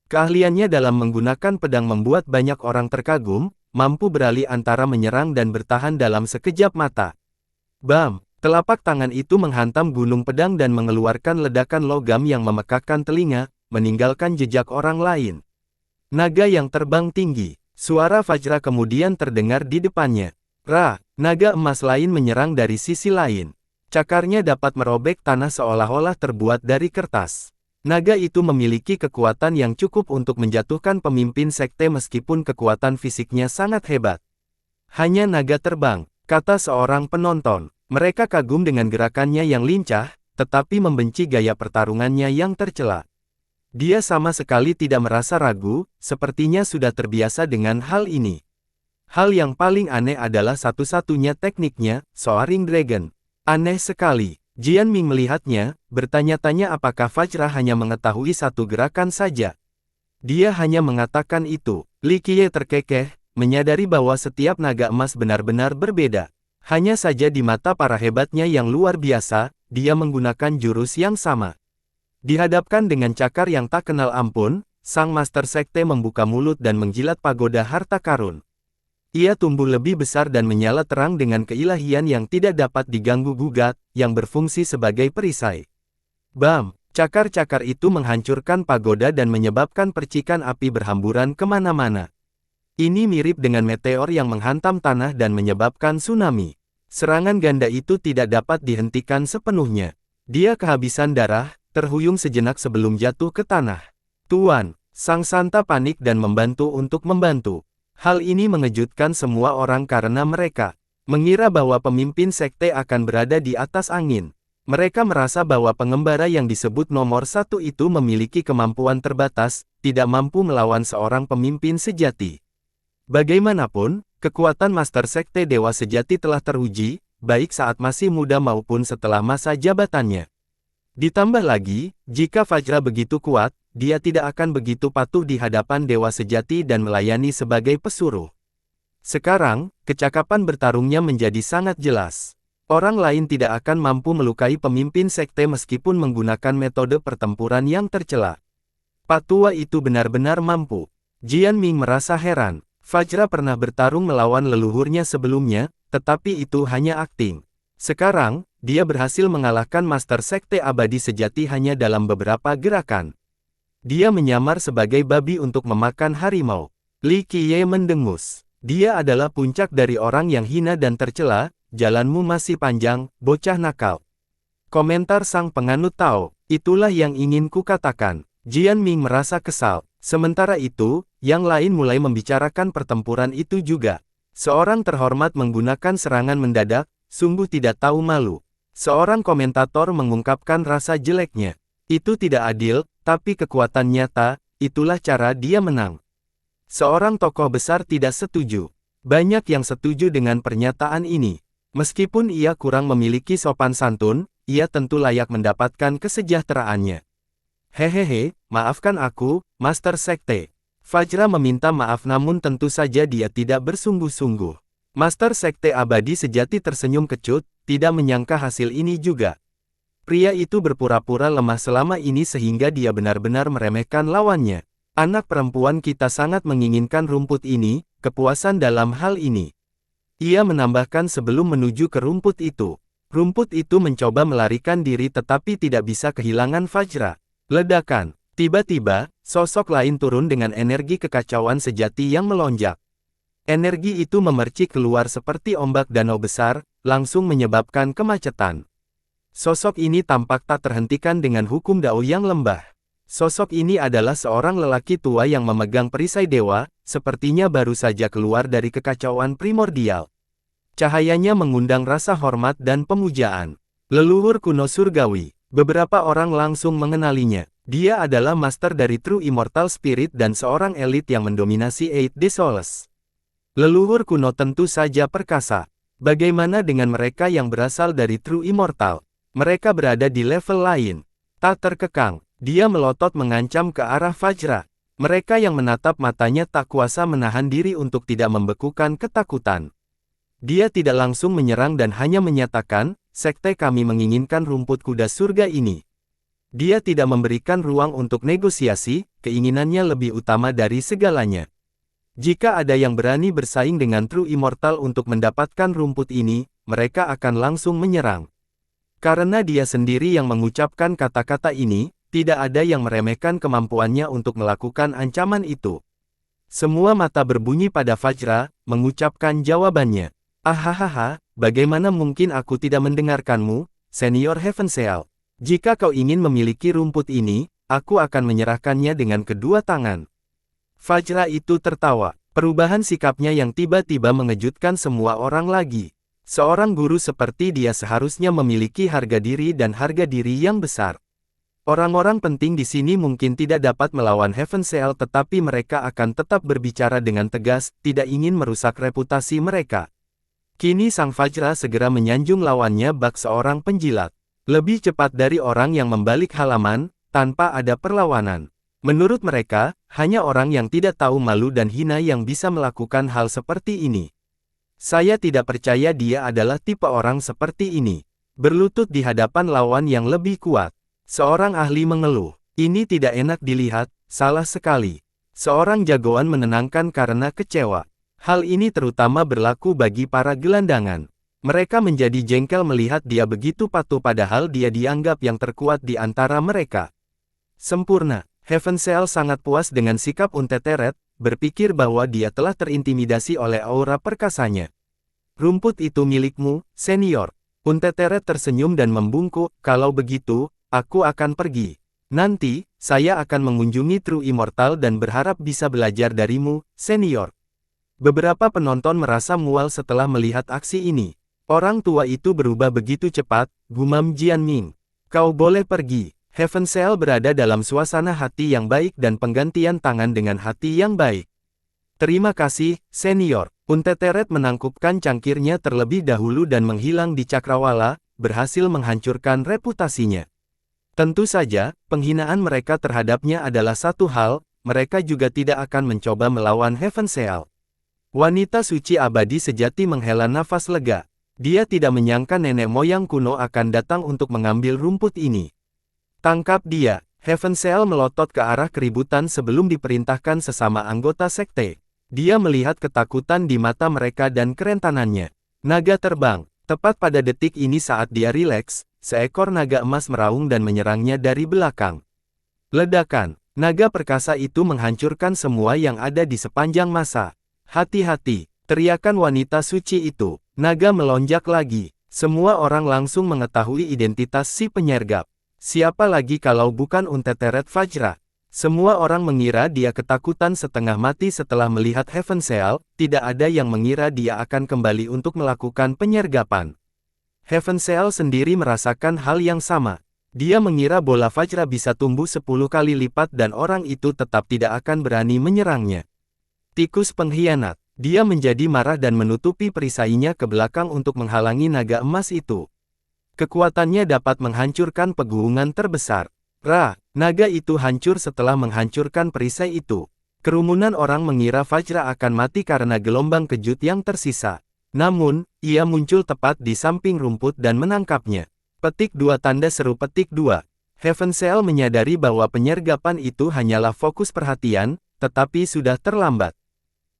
Keahliannya dalam menggunakan pedang membuat banyak orang terkagum, mampu beralih antara menyerang dan bertahan dalam sekejap mata. Bam! Telapak tangan itu menghantam gunung pedang dan mengeluarkan ledakan logam yang memekakkan telinga, meninggalkan jejak orang lain. Naga yang terbang tinggi. Suara Vajra kemudian terdengar di depannya. Naga emas lain menyerang dari sisi lain. Cakarnya dapat merobek tanah seolah-olah terbuat dari kertas. Naga itu memiliki kekuatan yang cukup untuk menjatuhkan pemimpin sekte meskipun kekuatan fisiknya sangat hebat. Hanya naga terbang, kata seorang penonton. Mereka kagum dengan gerakannya yang lincah, tetapi membenci gaya pertarungannya yang tercela. Dia sama sekali tidak merasa ragu, sepertinya sudah terbiasa dengan hal ini. Hal yang paling aneh adalah satu-satunya tekniknya, Soaring Dragon. Aneh sekali. Jian Ming melihatnya, bertanya-tanya apakah Vajra hanya mengetahui satu gerakan saja. Dia hanya mengatakan itu. Li Qiye terkekeh, menyadari bahwa setiap naga emas benar-benar berbeda. Hanya saja di mata para hebatnya yang luar biasa, dia menggunakan jurus yang sama. Dihadapkan dengan cakar yang tak kenal ampun, sang Master Sekte membuka mulut dan menjilat pagoda harta karun. Ia tumbuh lebih besar dan menyala terang dengan keilahian yang tidak dapat diganggu-gugat, yang berfungsi sebagai perisai. Bam! Cakar-cakar itu menghancurkan pagoda dan menyebabkan percikan api berhamburan kemana-mana. Ini mirip dengan meteor yang menghantam tanah dan menyebabkan tsunami. Serangan ganda itu tidak dapat dihentikan sepenuhnya. Dia kehabisan darah, terhuyung sejenak sebelum jatuh ke tanah. Tuan, sang Santa panik dan membantu untuk membantu. Hal ini mengejutkan semua orang karena mereka mengira bahwa pemimpin sekte akan berada di atas angin. Mereka merasa bahwa pengembara yang disebut nomor satu itu memiliki kemampuan terbatas, tidak mampu melawan seorang pemimpin sejati. Bagaimanapun, kekuatan Master Sekte Dewa Sejati telah teruji, baik saat masih muda maupun setelah masa jabatannya. Ditambah lagi, jika Vajra begitu kuat, dia tidak akan begitu patuh di hadapan Dewa Sejati dan melayani sebagai pesuruh. Sekarang, kecakapan bertarungnya menjadi sangat jelas. Orang lain tidak akan mampu melukai pemimpin sekte meskipun menggunakan metode pertempuran yang tercela. Pak tua itu benar-benar mampu. Jian Ming merasa heran. Vajra pernah bertarung melawan leluhurnya sebelumnya, tetapi itu hanya akting. Sekarang, dia berhasil mengalahkan Master Sekte Abadi Sejati hanya dalam beberapa gerakan. Dia menyamar sebagai babi untuk memakan harimau. Li Qiye mendengus. Dia adalah puncak dari orang yang hina dan tercela, jalanmu masih panjang, bocah nakal. Komentar sang penganut Tao, itulah yang ingin kukatakan. Jian Ming merasa kesal. Sementara itu, yang lain mulai membicarakan pertempuran itu juga. Seorang terhormat menggunakan serangan mendadak, sungguh tidak tahu malu. Seorang komentator mengungkapkan rasa jeleknya. Itu tidak adil, tapi kekuatan nyata, itulah cara dia menang. Seorang tokoh besar tidak setuju. Banyak yang setuju dengan pernyataan ini. Meskipun ia kurang memiliki sopan santun, ia tentu layak mendapatkan kesejahteraannya. Hehehe, maafkan aku, Master Sekte. Fajra meminta maaf namun tentu saja dia tidak bersungguh-sungguh. Master Sekte Abadi Sejati tersenyum kecut, tidak menyangka hasil ini juga. Pria itu berpura-pura lemah selama ini sehingga dia benar-benar meremehkan lawannya. Anak perempuan kita sangat menginginkan rumput ini, kepuasan dalam hal ini. Ia menambahkan sebelum menuju ke rumput itu. Rumput itu mencoba melarikan diri tetapi tidak bisa kehilangan Fajra. Ledakan. Tiba-tiba, sosok lain turun dengan energi kekacauan sejati yang melonjak. Energi itu memercik keluar seperti ombak danau besar, langsung menyebabkan kemacetan. Sosok ini tampak tak terhentikan dengan hukum Dao yang lembah. Sosok ini adalah seorang lelaki tua yang memegang perisai dewa, sepertinya baru saja keluar dari kekacauan primordial. Cahayanya mengundang rasa hormat dan pemujaan. Leluhur kuno surgawi. Beberapa orang langsung mengenalinya. Dia adalah master dari True Immortal Spirit dan seorang elit yang mendominasi Eight the Souls. Leluhur kuno tentu saja perkasa. Bagaimana dengan mereka yang berasal dari True Immortal? Mereka berada di level lain. Tak terkekang, dia melotot mengancam ke arah Fajra. Mereka yang menatap matanya tak kuasa menahan diri untuk tidak membekukan ketakutan. Dia tidak langsung menyerang dan hanya menyatakan, sekte kami menginginkan rumput kuda surga ini. Dia tidak memberikan ruang untuk negosiasi, keinginannya lebih utama dari segalanya. Jika ada yang berani bersaing dengan True Immortal untuk mendapatkan rumput ini, mereka akan langsung menyerang. Karena dia sendiri yang mengucapkan kata-kata ini, tidak ada yang meremehkan kemampuannya untuk melakukan ancaman itu. Semua mata berbunyi pada Fajra, mengucapkan jawabannya. Ahahaha, bagaimana mungkin aku tidak mendengarkanmu, Senior Heavenseal? Jika kau ingin memiliki rumput ini, aku akan menyerahkannya dengan kedua tangan. Fajra itu tertawa. Perubahan sikapnya yang tiba-tiba mengejutkan semua orang lagi. Seorang guru seperti dia seharusnya memiliki harga diri dan harga diri yang besar. Orang-orang penting di sini mungkin tidak dapat melawan Heavenseal tetapi mereka akan tetap berbicara dengan tegas, tidak ingin merusak reputasi mereka. Kini sang Fajra segera menyanjung lawannya bak seorang penjilat. Lebih cepat dari orang yang membalik halaman, tanpa ada perlawanan. Menurut mereka, hanya orang yang tidak tahu malu dan hina yang bisa melakukan hal seperti ini. Saya tidak percaya dia adalah tipe orang seperti ini. Berlutut di hadapan lawan yang lebih kuat. Seorang ahli mengeluh. Ini tidak enak dilihat, salah sekali. Seorang jagoan menenangkan karena kecewa. Hal ini terutama berlaku bagi para gelandangan. Mereka menjadi jengkel melihat dia begitu patuh padahal dia dianggap yang terkuat di antara mereka. Sempurna. Heavenseal sangat puas dengan sikap Unteteret, berpikir bahwa dia telah terintimidasi oleh aura perkasanya. Rumput itu milikmu, senior. Unteteret tersenyum dan membungkuk, kalau begitu, aku akan pergi. Nanti, saya akan mengunjungi True Immortal dan berharap bisa belajar darimu, senior. Beberapa penonton merasa mual setelah melihat aksi ini. Orang tua itu berubah begitu cepat, gumam Jianming. Kau boleh pergi. Heavenseal berada dalam suasana hati yang baik dan penggantian tangan dengan hati yang baik. Terima kasih, senior. Unteteret menangkupkan cangkirnya terlebih dahulu dan menghilang di cakrawala, berhasil menghancurkan reputasinya. Tentu saja, penghinaan mereka terhadapnya adalah satu hal, mereka juga tidak akan mencoba melawan Heavenseal. Wanita suci abadi sejati menghela nafas lega. Dia tidak menyangka nenek moyang kuno akan datang untuk mengambil rumput ini. Tangkap dia. Heavenseal melotot ke arah keributan sebelum diperintahkan sesama anggota sekte. Dia melihat ketakutan di mata mereka dan kerentanannya. Naga terbang. Tepat pada detik ini saat dia rileks, seekor naga emas meraung dan menyerangnya dari belakang. Ledakan. Naga perkasa itu menghancurkan semua yang ada di sepanjang masa. Hati-hati. Teriakan wanita suci itu. Naga melonjak lagi. Semua orang langsung mengetahui identitas si penyergap. Siapa lagi kalau bukan Unteteret Fajra? Semua orang mengira dia ketakutan setengah mati setelah melihat Heavenseal, tidak ada yang mengira dia akan kembali untuk melakukan penyergapan. Heavenseal sendiri merasakan hal yang sama. Dia mengira bola Fajra bisa tumbuh 10 kali lipat dan orang itu tetap tidak akan berani menyerangnya. Tikus pengkhianat. Dia menjadi marah dan menutupi perisainya ke belakang untuk menghalangi naga emas itu. Kekuatannya dapat menghancurkan pegunungan terbesar. Naga itu hancur setelah menghancurkan perisai itu. Kerumunan orang mengira Fajra akan mati karena gelombang kejut yang tersisa. Namun, ia muncul tepat di samping rumput dan menangkapnya. Petik 2 tanda seru petik 2. Heavenshell menyadari bahwa penyergapan itu hanyalah fokus perhatian, tetapi sudah terlambat.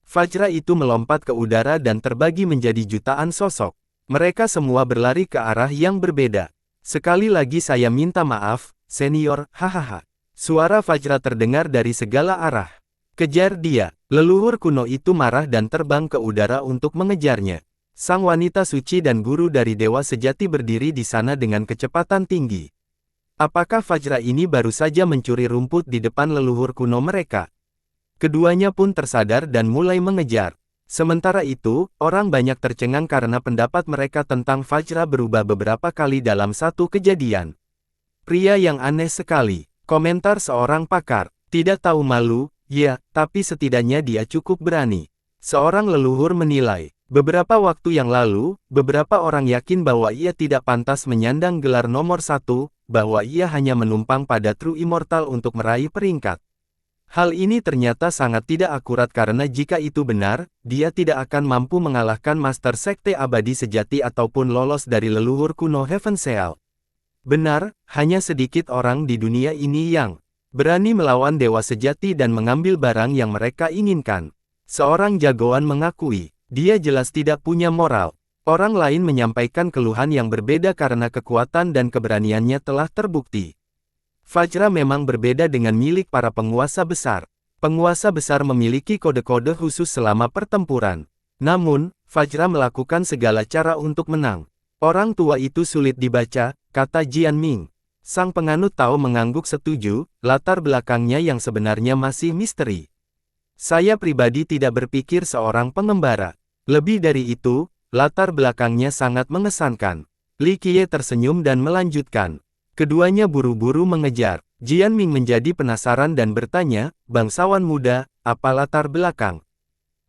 Fajra itu melompat ke udara dan terbagi menjadi jutaan sosok. Mereka semua berlari ke arah yang berbeda. Sekali lagi saya minta maaf, senior, hahaha. Suara Fajra terdengar dari segala arah. Kejar dia. Leluhur kuno itu marah dan terbang ke udara untuk mengejarnya. Sang wanita suci dan guru dari dewa sejati berdiri di sana dengan kecepatan tinggi. Apakah Fajra ini baru saja mencuri rumput di depan leluhur kuno mereka? Keduanya pun tersadar dan mulai mengejar. Sementara itu, orang banyak tercengang karena pendapat mereka tentang Fajra berubah beberapa kali dalam satu kejadian. Pria yang aneh sekali. Komentar seorang pakar. Tidak tahu malu, ya, tapi setidaknya dia cukup berani. Seorang leluhur menilai. Beberapa waktu yang lalu, beberapa orang yakin bahwa ia tidak pantas menyandang gelar nomor 1, bahwa ia hanya menumpang pada True Immortal untuk meraih peringkat. Hal ini ternyata sangat tidak akurat karena jika itu benar, dia tidak akan mampu mengalahkan Master Sekte Abadi Sejati ataupun lolos dari leluhur kuno Heavenshell. Benar, hanya sedikit orang di dunia ini yang berani melawan dewa sejati dan mengambil barang yang mereka inginkan. Seorang jagoan mengakui. Dia jelas tidak punya moral. Orang lain menyampaikan keluhan yang berbeda karena kekuatan dan keberaniannya telah terbukti. Fajra memang berbeda dengan milik para penguasa besar. Penguasa besar memiliki kode-kode khusus selama pertempuran. Namun, Fajra melakukan segala cara untuk menang. Orang tua itu sulit dibaca, kata Jian Ming. Sang penganut Tao mengangguk setuju, latar belakangnya yang sebenarnya masih misteri. Saya pribadi tidak berpikir seorang pengembara. Lebih dari itu, latar belakangnya sangat mengesankan. Li Qiye tersenyum dan melanjutkan. Keduanya buru-buru mengejar. Jian Ming menjadi penasaran dan bertanya, bangsawan muda, apa latar belakang?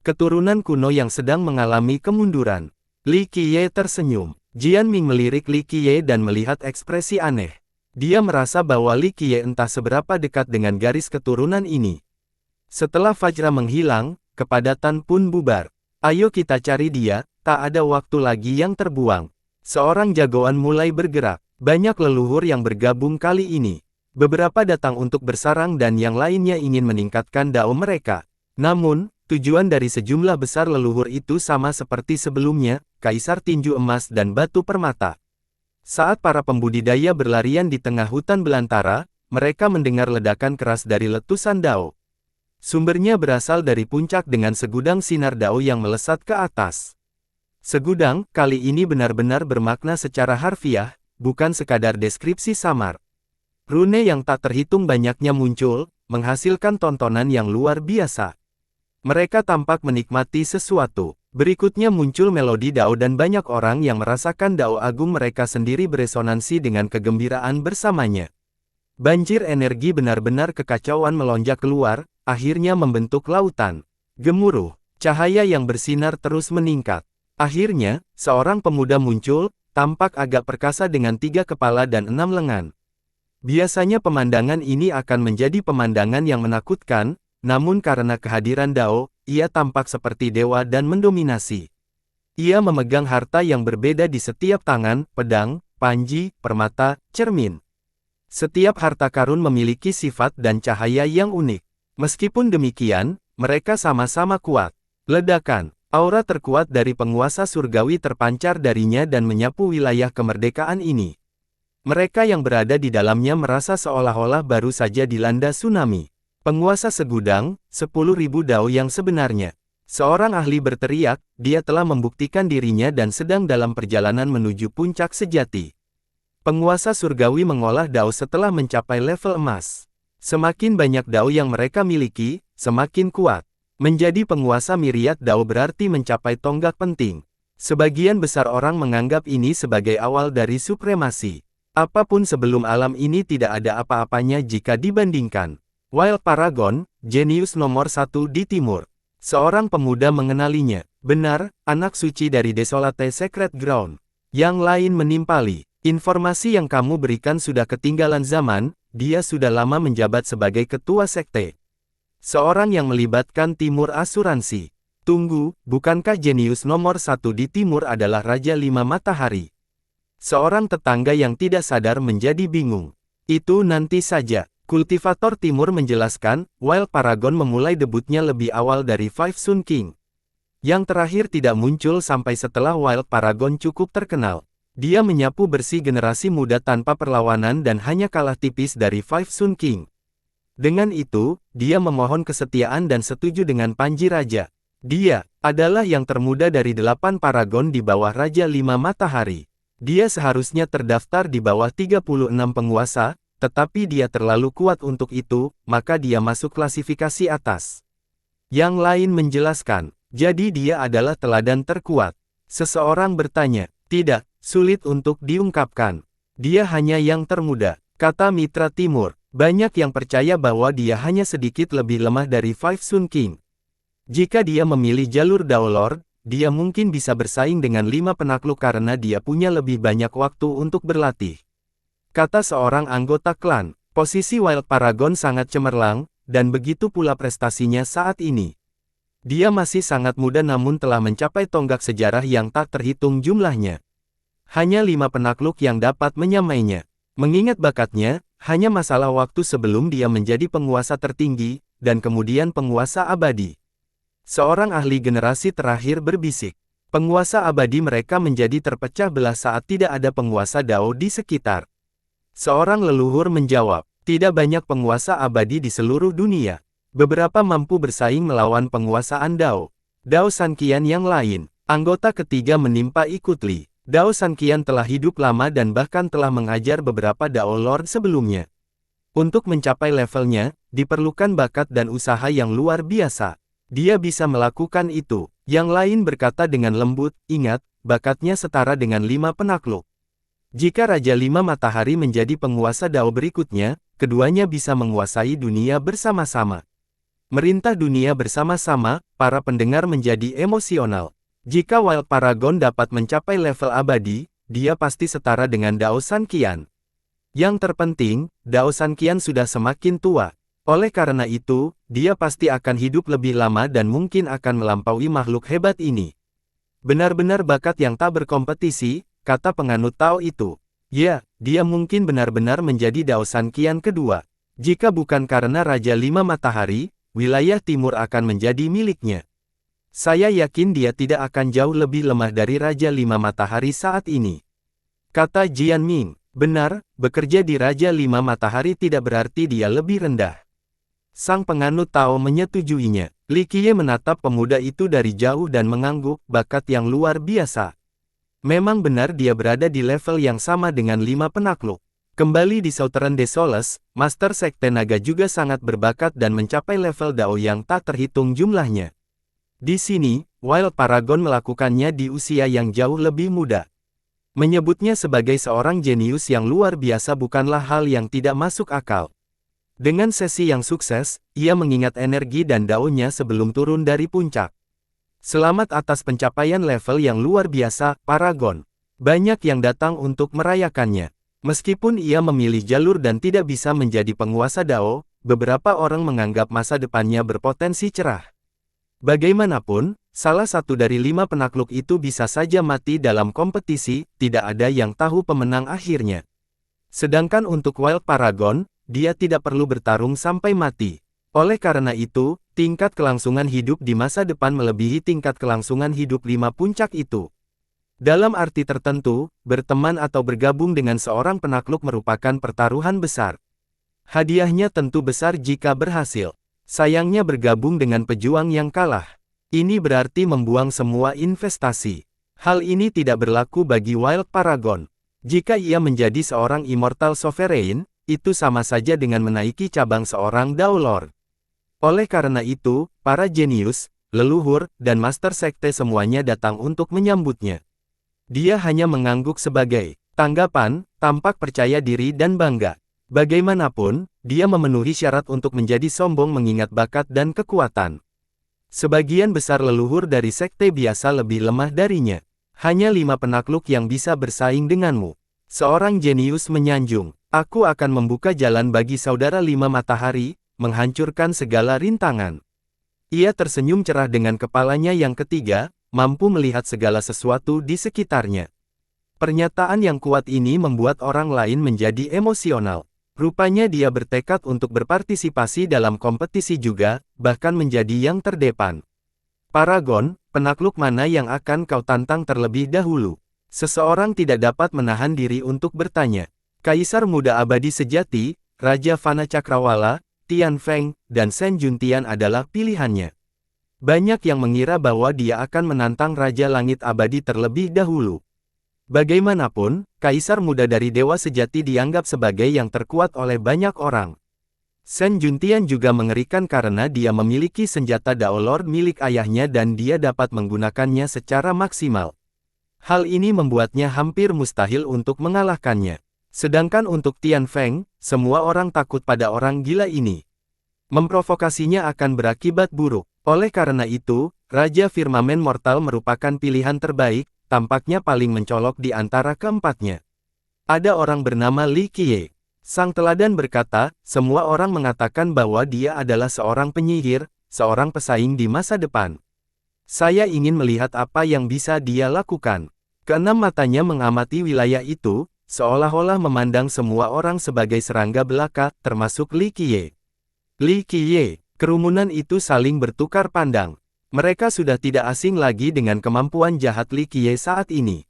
Keturunan kuno yang sedang mengalami kemunduran. Li Qiye tersenyum. Jian Ming melirik Li Qiye dan melihat ekspresi aneh. Dia merasa bahwa Li Qiye entah seberapa dekat dengan garis keturunan ini. Setelah Fajra menghilang, kepadatan pun bubar. Ayo kita cari dia, tak ada waktu lagi yang terbuang. Seorang jagoan mulai bergerak. Banyak leluhur yang bergabung kali ini. Beberapa datang untuk bersarang dan yang lainnya ingin meningkatkan dao mereka. Namun, tujuan dari sejumlah besar leluhur itu sama seperti sebelumnya, Kaisar Tinju Emas dan Batu Permata. Saat para pembudidaya berlarian di tengah hutan belantara, mereka mendengar ledakan keras dari letusan dao. Sumbernya berasal dari puncak dengan segudang sinar dao yang melesat ke atas. Segudang, kali ini benar-benar bermakna secara harfiah, bukan sekadar deskripsi samar. Rune yang tak terhitung banyaknya muncul, menghasilkan tontonan yang luar biasa. Mereka tampak menikmati sesuatu. Berikutnya muncul melodi dao dan banyak orang yang merasakan dao agung mereka sendiri beresonansi dengan kegembiraan bersamanya. Banjir energi benar-benar kekacauan melonjak keluar, akhirnya membentuk lautan. Gemuruh, cahaya yang bersinar terus meningkat. Akhirnya, seorang pemuda muncul, tampak agak perkasa dengan 3 kepala dan 6 lengan. Biasanya pemandangan ini akan menjadi pemandangan yang menakutkan, namun karena kehadiran dao, ia tampak seperti dewa dan mendominasi. Ia memegang harta yang berbeda di setiap tangan, pedang, panji, permata, cermin. Setiap harta karun memiliki sifat dan cahaya yang unik. Meskipun demikian, mereka sama-sama kuat. Ledakan, aura terkuat dari penguasa surgawi terpancar darinya dan menyapu wilayah kemerdekaan ini. Mereka yang berada di dalamnya merasa seolah-olah baru saja dilanda tsunami. Penguasa segudang, 10.000 dao yang sebenarnya. Seorang ahli berteriak, dia telah membuktikan dirinya dan sedang dalam perjalanan menuju puncak sejati. Penguasa surgawi mengolah dao setelah mencapai level emas. Semakin banyak dao yang mereka miliki, semakin kuat. Menjadi penguasa Myriad Dao berarti mencapai tonggak penting. Sebagian besar orang menganggap ini sebagai awal dari supremasi. Apapun sebelum alam ini tidak ada apa-apanya jika dibandingkan. Wild Paragon, jenius nomor 1 di timur. Seorang pemuda mengenalinya. Benar, anak suci dari Desolate Sacred Ground. Yang lain menimpali. Informasi yang kamu berikan sudah ketinggalan zaman, dia sudah lama menjabat sebagai ketua sekte. Seorang yang melibatkan Timur Asuransi. Tunggu, bukankah jenius nomor satu di Timur adalah Raja Lima Matahari? Seorang tetangga yang tidak sadar menjadi bingung. Itu nanti saja. Kultivator Timur menjelaskan, Wild Paragon memulai debutnya lebih awal dari Five Sun King. Yang terakhir tidak muncul sampai setelah Wild Paragon cukup terkenal. Dia menyapu bersih generasi muda tanpa perlawanan dan hanya kalah tipis dari Five Sun King. Dengan itu, dia memohon kesetiaan dan setuju dengan Panji Raja. Dia adalah yang termuda dari 8 Paragon di bawah Raja 5 Matahari. Dia seharusnya terdaftar di bawah 36 penguasa, tetapi dia terlalu kuat untuk itu, maka dia masuk klasifikasi atas. Yang lain menjelaskan, jadi dia adalah teladan terkuat. Seseorang bertanya, tidak, sulit untuk diungkapkan. Dia hanya yang termuda, kata Mitra Timur. Banyak yang percaya bahwa dia hanya sedikit lebih lemah dari Five Sun King. Jika dia memilih jalur Dao Lord, dia mungkin bisa bersaing dengan 5 penakluk karena dia punya lebih banyak waktu untuk berlatih. Kata seorang anggota klan, posisi Wild Paragon sangat cemerlang, dan begitu pula prestasinya saat ini. Dia masih sangat muda namun telah mencapai tonggak sejarah yang tak terhitung jumlahnya. Hanya 5 penakluk yang dapat menyamainya. Mengingat bakatnya, hanya masalah waktu sebelum dia menjadi penguasa tertinggi, dan kemudian penguasa abadi. Seorang ahli generasi terakhir berbisik. Penguasa abadi mereka menjadi terpecah belah saat tidak ada penguasa Dao di sekitar. Seorang leluhur menjawab, tidak banyak penguasa abadi di seluruh dunia. Beberapa mampu bersaing melawan penguasaan Dao. Dao Sanqian yang lain. Anggota ketiga menimpa Ikutli. Dao Sanqian telah hidup lama dan bahkan telah mengajar beberapa Dao Lord sebelumnya. Untuk mencapai levelnya, diperlukan bakat dan usaha yang luar biasa. Dia bisa melakukan itu. Yang lain berkata dengan lembut, ingat, bakatnya setara dengan 5 penakluk. Jika Raja 5 Matahari menjadi penguasa Dao berikutnya, keduanya bisa menguasai dunia bersama-sama. Merintah dunia bersama-sama, para pendengar menjadi emosional. Jika Wild Paragon dapat mencapai level abadi, dia pasti setara dengan Dao Sanqian. Yang terpenting, Dao Sanqian sudah semakin tua. Oleh karena itu, dia pasti akan hidup lebih lama dan mungkin akan melampaui makhluk hebat ini. Benar-benar bakat yang tak berkompetisi, kata penganut Tao itu. Ya, dia mungkin benar-benar menjadi Dao Sanqian kedua. Jika bukan karena Raja 5 Matahari, wilayah timur akan menjadi miliknya. Saya yakin dia tidak akan jauh lebih lemah dari Raja 5 Matahari saat ini. Kata Jian Ming, benar, bekerja di Raja 5 Matahari tidak berarti dia lebih rendah. Sang penganut Tao menyetujuinya. Li Qiye menatap pemuda itu dari jauh dan mengangguk, bakat yang luar biasa. Memang benar dia berada di level yang sama dengan 5 penakluk. Kembali di Southern Desolus, Master Sekte Naga juga sangat berbakat dan mencapai level Dao yang tak terhitung jumlahnya. Di sini, Wild Paragon melakukannya di usia yang jauh lebih muda. Menyebutnya sebagai seorang jenius yang luar biasa bukanlah hal yang tidak masuk akal. Dengan sesi yang sukses, ia mengingat energi dan daunnya sebelum turun dari puncak. Selamat atas pencapaian level yang luar biasa, Paragon. Banyak yang datang untuk merayakannya. Meskipun ia memilih jalur dan tidak bisa menjadi penguasa Dao, beberapa orang menganggap masa depannya berpotensi cerah. Bagaimanapun, salah satu dari 5 penakluk itu bisa saja mati dalam kompetisi, tidak ada yang tahu pemenang akhirnya. Sedangkan untuk Wild Paragon, dia tidak perlu bertarung sampai mati. Oleh karena itu, tingkat kelangsungan hidup di masa depan melebihi tingkat kelangsungan hidup 5 puncak itu. Dalam arti tertentu, berteman atau bergabung dengan seorang penakluk merupakan pertaruhan besar. Hadiahnya tentu besar jika berhasil. Sayangnya bergabung dengan pejuang yang kalah. Ini berarti membuang semua investasi. Hal ini tidak berlaku bagi Wild Paragon. Jika ia menjadi seorang Immortal Sovereign, itu sama saja dengan menaiki cabang seorang Dao Lord. Oleh karena itu, para jenius, leluhur, dan Master Sekte semuanya datang untuk menyambutnya. Dia hanya mengangguk sebagai tanggapan, tampak percaya diri dan bangga. Bagaimanapun, dia memenuhi syarat untuk menjadi sombong mengingat bakat dan kekuatan. Sebagian besar leluhur dari sekte biasa lebih lemah darinya. Hanya 5 penakluk yang bisa bersaing denganmu. Seorang jenius menyanjung, aku akan membuka jalan bagi saudara 5 matahari, menghancurkan segala rintangan. Ia tersenyum cerah dengan kepalanya yang ketiga, mampu melihat segala sesuatu di sekitarnya. Pernyataan yang kuat ini membuat orang lain menjadi emosional. Rupanya dia bertekad untuk berpartisipasi dalam kompetisi juga, bahkan menjadi yang terdepan. Paragon, penakluk mana yang akan kau tantang terlebih dahulu? Seseorang tidak dapat menahan diri untuk bertanya. Kaisar muda abadi sejati, Raja Fana Cakrawala, Tian Feng, dan Shen Juntian adalah pilihannya. Banyak yang mengira bahwa dia akan menantang Raja Langit Abadi terlebih dahulu. Bagaimanapun, Kaisar muda dari Dewa Sejati dianggap sebagai yang terkuat oleh banyak orang. Shen Juntian juga mengerikan karena dia memiliki senjata Dao Lord milik ayahnya dan dia dapat menggunakannya secara maksimal. Hal ini membuatnya hampir mustahil untuk mengalahkannya. Sedangkan untuk Tian Feng, semua orang takut pada orang gila ini. Memprovokasinya akan berakibat buruk. Oleh karena itu, Raja Firmamen Mortal merupakan pilihan terbaik, tampaknya paling mencolok di antara keempatnya. Ada orang bernama Li Qiye. Sang teladan berkata, semua orang mengatakan bahwa dia adalah seorang penyihir, seorang pesaing di masa depan. Saya ingin melihat apa yang bisa dia lakukan. Keenam matanya mengamati wilayah itu, seolah-olah memandang semua orang sebagai serangga belaka, termasuk Li Qiye. Li Qiye, kerumunan itu saling bertukar pandang. Mereka sudah tidak asing lagi dengan kemampuan jahat Li Qiye saat ini.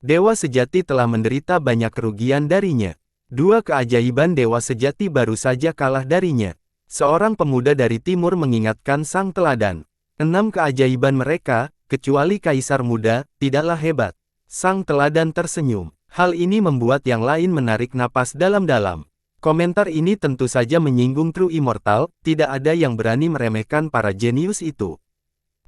Dewa Sejati telah menderita banyak kerugian darinya. Dua keajaiban Dewa Sejati baru saja kalah darinya. Seorang pemuda dari timur mengingatkan sang teladan. 6 keajaiban mereka, kecuali Kaisar Muda, tidaklah hebat. Sang teladan tersenyum. Hal ini membuat yang lain menarik napas dalam-dalam. Komentar ini tentu saja menyinggung True Immortal, tidak ada yang berani meremehkan para jenius itu.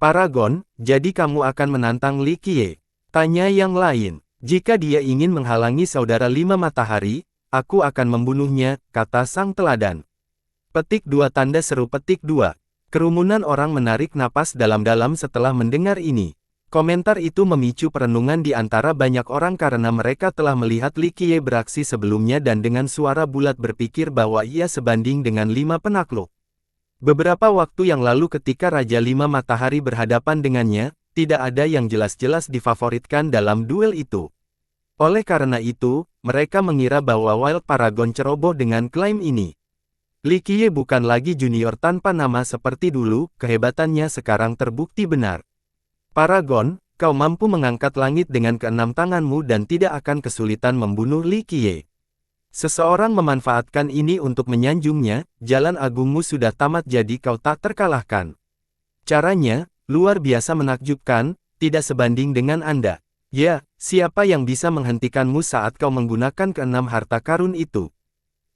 Paragon, jadi kamu akan menantang Li Qiye? Tanya yang lain. Jika dia ingin menghalangi saudara 5 matahari, aku akan membunuhnya, kata sang teladan. Petik 2 tanda seru petik 2. Kerumunan orang menarik napas dalam-dalam setelah mendengar ini. Komentar itu memicu perenungan di antara banyak orang karena mereka telah melihat Li Qiye beraksi sebelumnya dan dengan suara bulat berpikir bahwa ia sebanding dengan 5 penakluk. Beberapa waktu yang lalu ketika Raja 5 Matahari berhadapan dengannya, tidak ada yang jelas-jelas difavoritkan dalam duel itu. Oleh karena itu, mereka mengira bahwa Wild Paragon ceroboh dengan klaim ini. Li Qiye bukan lagi junior tanpa nama seperti dulu, kehebatannya sekarang terbukti benar. Paragon, kau mampu mengangkat langit dengan keenam tanganmu dan tidak akan kesulitan membunuh Li Qiye. Seseorang memanfaatkan ini untuk menyanjungnya, jalan agungmu sudah tamat jadi kau tak terkalahkan. Caranya, luar biasa menakjubkan, tidak sebanding dengan Anda. Ya, siapa yang bisa menghentikanmu saat kau menggunakan keenam harta karun itu?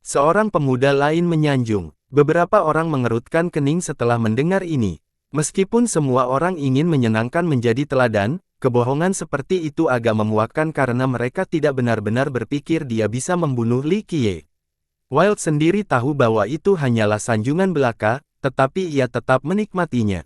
Seorang pemuda lain menyanjung. Beberapa orang mengerutkan kening setelah mendengar ini. Meskipun semua orang ingin menyenangkan menjadi teladan, kebohongan seperti itu agak memuakkan karena mereka tidak benar-benar berpikir dia bisa membunuh Li Qiye. Wild sendiri tahu bahwa itu hanyalah sanjungan belaka, tetapi ia tetap menikmatinya.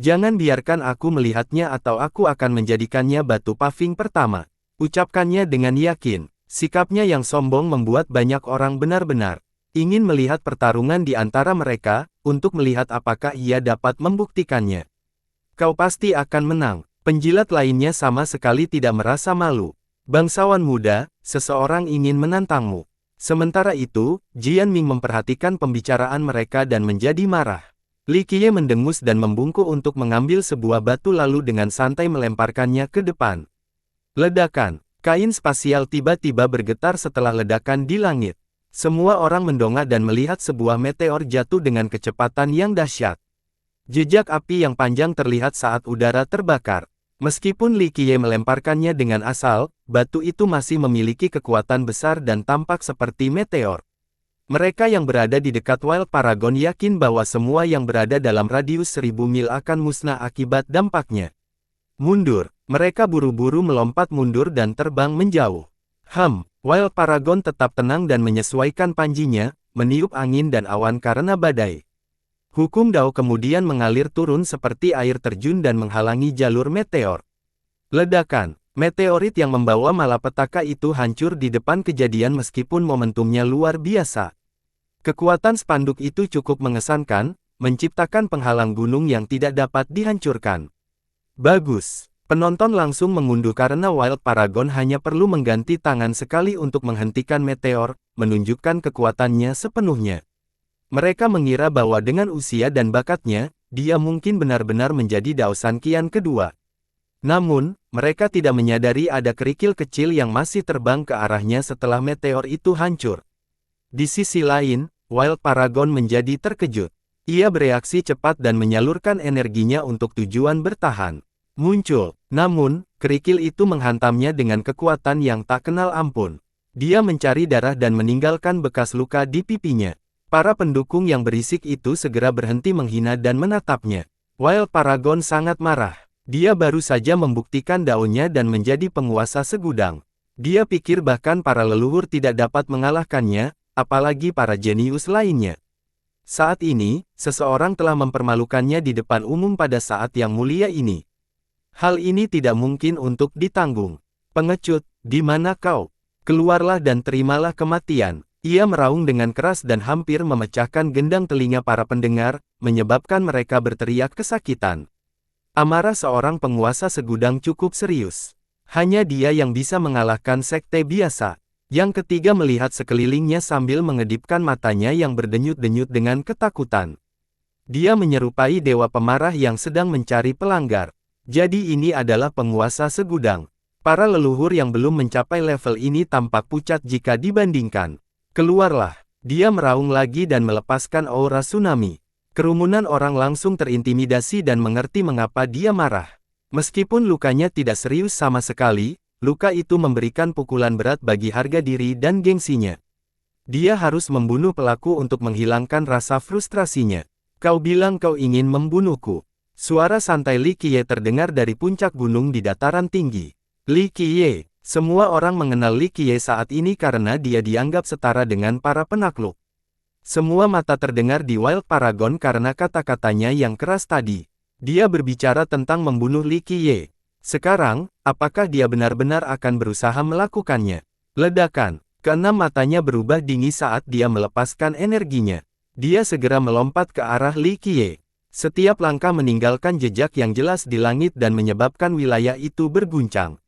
Jangan biarkan aku melihatnya atau aku akan menjadikannya batu paving pertama. Ucapkannya dengan yakin. Sikapnya yang sombong membuat banyak orang benar-benar ingin melihat pertarungan di antara mereka, untuk melihat apakah ia dapat membuktikannya. Kau pasti akan menang. Penjilat lainnya sama sekali tidak merasa malu. Bangsawan muda, seseorang ingin menantangmu. Sementara itu, Jian Ming memperhatikan pembicaraan mereka dan menjadi marah. Li Qiye mendengus dan membungkuk untuk mengambil sebuah batu lalu dengan santai melemparkannya ke depan. Ledakan. Kain spasial tiba-tiba bergetar setelah ledakan di langit. Semua orang mendongak dan melihat sebuah meteor jatuh dengan kecepatan yang dahsyat. Jejak api yang panjang terlihat saat udara terbakar. Meskipun Li Qiye melemparkannya dengan asal, batu itu masih memiliki kekuatan besar dan tampak seperti meteor. Mereka yang berada di dekat Wild Paragon yakin bahwa semua yang berada dalam radius 1000 mil akan musnah akibat dampaknya. Mundur. Mereka buru-buru melompat mundur dan terbang menjauh. Wild Paragon tetap tenang dan menyesuaikan panjinya, meniup angin dan awan karena badai. Hukum Dao kemudian mengalir turun seperti air terjun dan menghalangi jalur meteor. Ledakan. Meteorit yang membawa malapetaka itu hancur di depan kejadian meskipun momentumnya luar biasa. Kekuatan spanduk itu cukup mengesankan, menciptakan penghalang gunung yang tidak dapat dihancurkan. Bagus. Penonton langsung mengunduh karena Wild Paragon hanya perlu mengganti tangan sekali untuk menghentikan meteor, menunjukkan kekuatannya sepenuhnya. Mereka mengira bahwa dengan usia dan bakatnya, dia mungkin benar-benar menjadi Daosan Qian kedua. Namun, mereka tidak menyadari ada kerikil kecil yang masih terbang ke arahnya setelah meteor itu hancur. Di sisi lain, Wild Paragon menjadi terkejut. Ia bereaksi cepat dan menyalurkan energinya untuk tujuan bertahan. Muncul, namun, kerikil itu menghantamnya dengan kekuatan yang tak kenal ampun. Dia mencari darah dan meninggalkan bekas luka di pipinya. Para pendukung yang berisik itu segera berhenti menghina dan menatapnya. Wild Paragon sangat marah. Dia baru saja membuktikan daunnya dan menjadi penguasa segudang. Dia pikir bahkan para leluhur tidak dapat mengalahkannya, apalagi para jenius lainnya. Saat ini, seseorang telah mempermalukannya di depan umum pada saat yang mulia ini. Hal ini tidak mungkin untuk ditanggung. Pengecut, di mana kau? Keluarlah dan terimalah kematian. Ia meraung dengan keras dan hampir memecahkan gendang telinga para pendengar, menyebabkan mereka berteriak kesakitan. Amarah seorang penguasa segudang cukup serius. Hanya dia yang bisa mengalahkan sekte biasa. Yang ketiga melihat sekelilingnya sambil mengedipkan matanya yang berdenyut-denyut dengan ketakutan. Dia menyerupai dewa pemarah yang sedang mencari pelanggar. Jadi ini adalah penguasa segudang. Para leluhur yang belum mencapai level ini tampak pucat jika dibandingkan. Keluarlah. Dia meraung lagi dan melepaskan aura tsunami. Kerumunan orang langsung terintimidasi dan mengerti mengapa dia marah. Meskipun lukanya tidak serius sama sekali, luka itu memberikan pukulan berat bagi harga diri dan gengsinya. Dia harus membunuh pelaku untuk menghilangkan rasa frustrasinya. Kau bilang kau ingin membunuhku. Suara santai Li Qiye terdengar dari puncak gunung di dataran tinggi. Li Qiye, semua orang mengenal Li Qiye saat ini karena dia dianggap setara dengan para penakluk. Semua mata terdengar di Wild Paragon karena kata-katanya yang keras tadi. Dia berbicara tentang membunuh Li Qiye. Sekarang, apakah dia benar-benar akan berusaha melakukannya? Ledakan. Keenam matanya berubah dingin saat dia melepaskan energinya. Dia segera melompat ke arah Li Qiye. Setiap langkah meninggalkan jejak yang jelas di langit dan menyebabkan wilayah itu berguncang.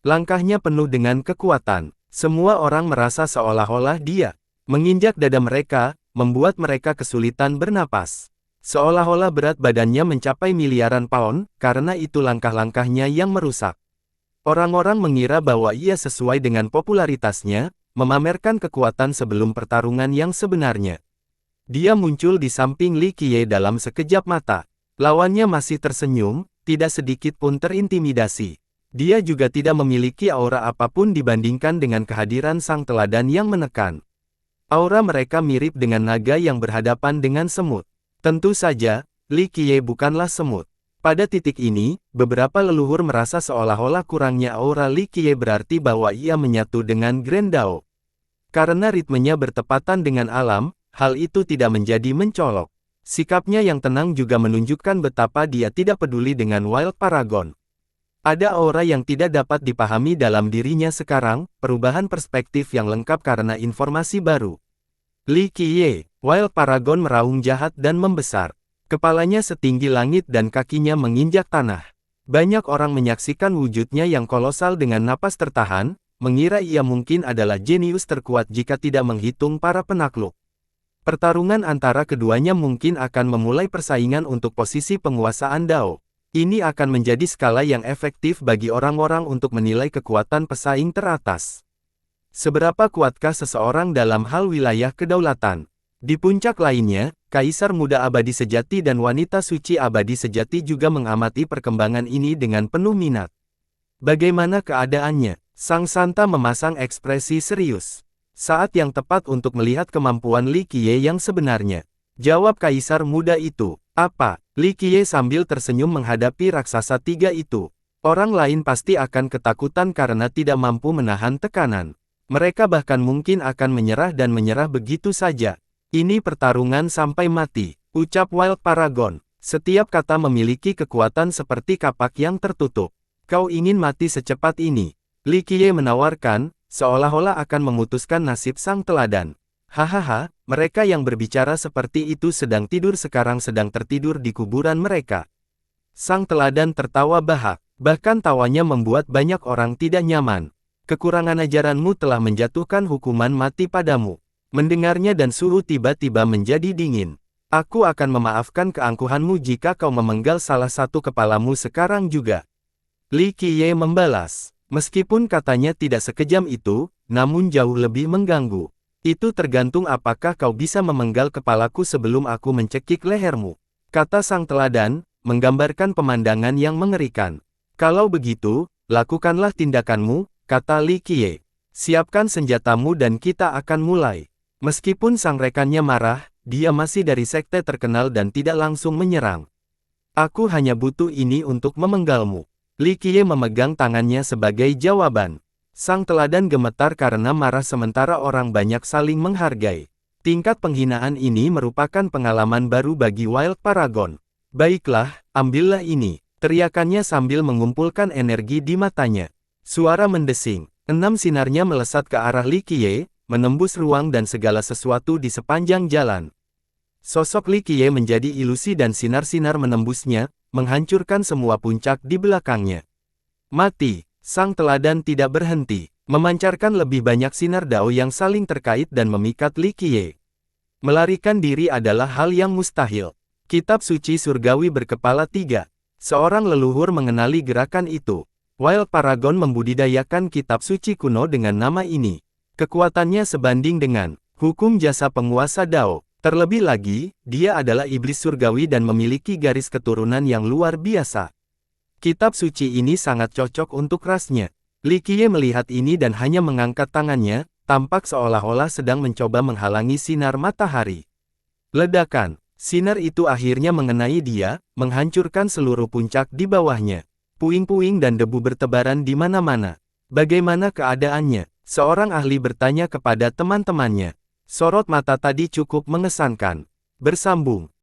Langkahnya penuh dengan kekuatan. Semua orang merasa seolah-olah dia menginjak dada mereka, membuat mereka kesulitan bernapas. Seolah-olah berat badannya mencapai miliaran pound, karena itu langkah-langkahnya yang merusak. Orang-orang mengira bahwa ia sesuai dengan popularitasnya, memamerkan kekuatan sebelum pertarungan yang sebenarnya. Dia muncul di samping Li Qiye dalam sekejap mata. Lawannya masih tersenyum, tidak sedikit pun terintimidasi. Dia juga tidak memiliki aura apapun dibandingkan dengan kehadiran sang teladan yang menekan. Aura mereka mirip dengan naga yang berhadapan dengan semut. Tentu saja, Li Qiye bukanlah semut. Pada titik ini, beberapa leluhur merasa seolah-olah kurangnya aura Li Qiye berarti bahwa ia menyatu dengan Grand Dao. Karena ritmenya bertepatan dengan alam, hal itu tidak menjadi mencolok. Sikapnya yang tenang juga menunjukkan betapa dia tidak peduli dengan Wild Paragon. Ada aura yang tidak dapat dipahami dalam dirinya sekarang, perubahan perspektif yang lengkap karena informasi baru. Li Qiye, Wild Paragon meraung jahat dan membesar. Kepalanya setinggi langit dan kakinya menginjak tanah. Banyak orang menyaksikan wujudnya yang kolosal dengan napas tertahan, mengira ia mungkin adalah jenius terkuat jika tidak menghitung para penakluk. Pertarungan antara keduanya mungkin akan memulai persaingan untuk posisi penguasaan Dao. Ini akan menjadi skala yang efektif bagi orang-orang untuk menilai kekuatan pesaing teratas. Seberapa kuatkah seseorang dalam hal wilayah kedaulatan? Di puncak lainnya, Kaisar Muda Abadi Sejati dan Wanita Suci Abadi Sejati juga mengamati perkembangan ini dengan penuh minat. Bagaimana keadaannya? Sang Santa memasang ekspresi serius. Saat yang tepat untuk melihat kemampuan Li Qiye yang sebenarnya. Jawab Kaisar Muda itu. Apa? Li Qiye sambil tersenyum menghadapi raksasa tiga itu. Orang lain pasti akan ketakutan karena tidak mampu menahan tekanan. Mereka bahkan mungkin akan menyerah dan menyerah begitu saja. Ini pertarungan sampai mati, ucap Wild Paragon. Setiap kata memiliki kekuatan seperti kapak yang tertutup. Kau ingin mati secepat ini? Li Qiye menawarkan, seolah-olah akan memutuskan nasib sang teladan. Hahaha, mereka yang berbicara seperti itu sedang tidur sekarang sedang tertidur di kuburan mereka. Sang teladan tertawa bahak, bahkan tawanya membuat banyak orang tidak nyaman. Kekurangan ajaranmu telah menjatuhkan hukuman mati padamu. Mendengarnya dan suhu tiba-tiba menjadi dingin. Aku akan memaafkan keangkuhanmu jika kau memenggal salah satu kepalamu sekarang juga. Li Qiye membalas. Meskipun katanya tidak sekejam itu, namun jauh lebih mengganggu. Itu tergantung apakah kau bisa memenggal kepalaku sebelum aku mencekik lehermu. Kata sang teladan, menggambarkan pemandangan yang mengerikan. Kalau begitu, lakukanlah tindakanmu, kata Li Qiye. Siapkan senjatamu dan kita akan mulai. Meskipun sang rekannya marah, dia masih dari sekte terkenal dan tidak langsung menyerang. Aku hanya butuh ini untuk memenggalmu. Li Qiye memegang tangannya sebagai jawaban. Sang teladan gemetar karena marah sementara orang banyak saling menghargai. Tingkat penghinaan ini merupakan pengalaman baru bagi Wild Paragon. Baiklah, ambillah ini, teriakannya sambil mengumpulkan energi di matanya. Suara mendesing, 6 sinarnya melesat ke arah Li Qiye, menembus ruang dan segala sesuatu di sepanjang jalan. Sosok Li Qiye menjadi ilusi dan sinar-sinar menembusnya, menghancurkan semua puncak di belakangnya. Mati. Sang teladan tidak berhenti, memancarkan lebih banyak sinar dao yang saling terkait dan memikat Li Qiye. Melarikan diri adalah hal yang mustahil. Kitab suci surgawi berkepala 3. Seorang leluhur mengenali gerakan itu. Wild Paragon membudidayakan kitab suci kuno dengan nama ini. Kekuatannya sebanding dengan hukum jasa penguasa dao. Terlebih lagi, dia adalah iblis surgawi dan memiliki garis keturunan yang luar biasa. Kitab suci ini sangat cocok untuk rasnya. Li Qiye melihat ini dan hanya mengangkat tangannya, tampak seolah-olah sedang mencoba menghalangi sinar matahari. Ledakan, sinar itu akhirnya mengenai dia, menghancurkan seluruh puncak di bawahnya. Puing-puing dan debu bertebaran di mana-mana. Bagaimana keadaannya? Seorang ahli bertanya kepada teman-temannya. Sorot mata tadi cukup mengesankan. Bersambung,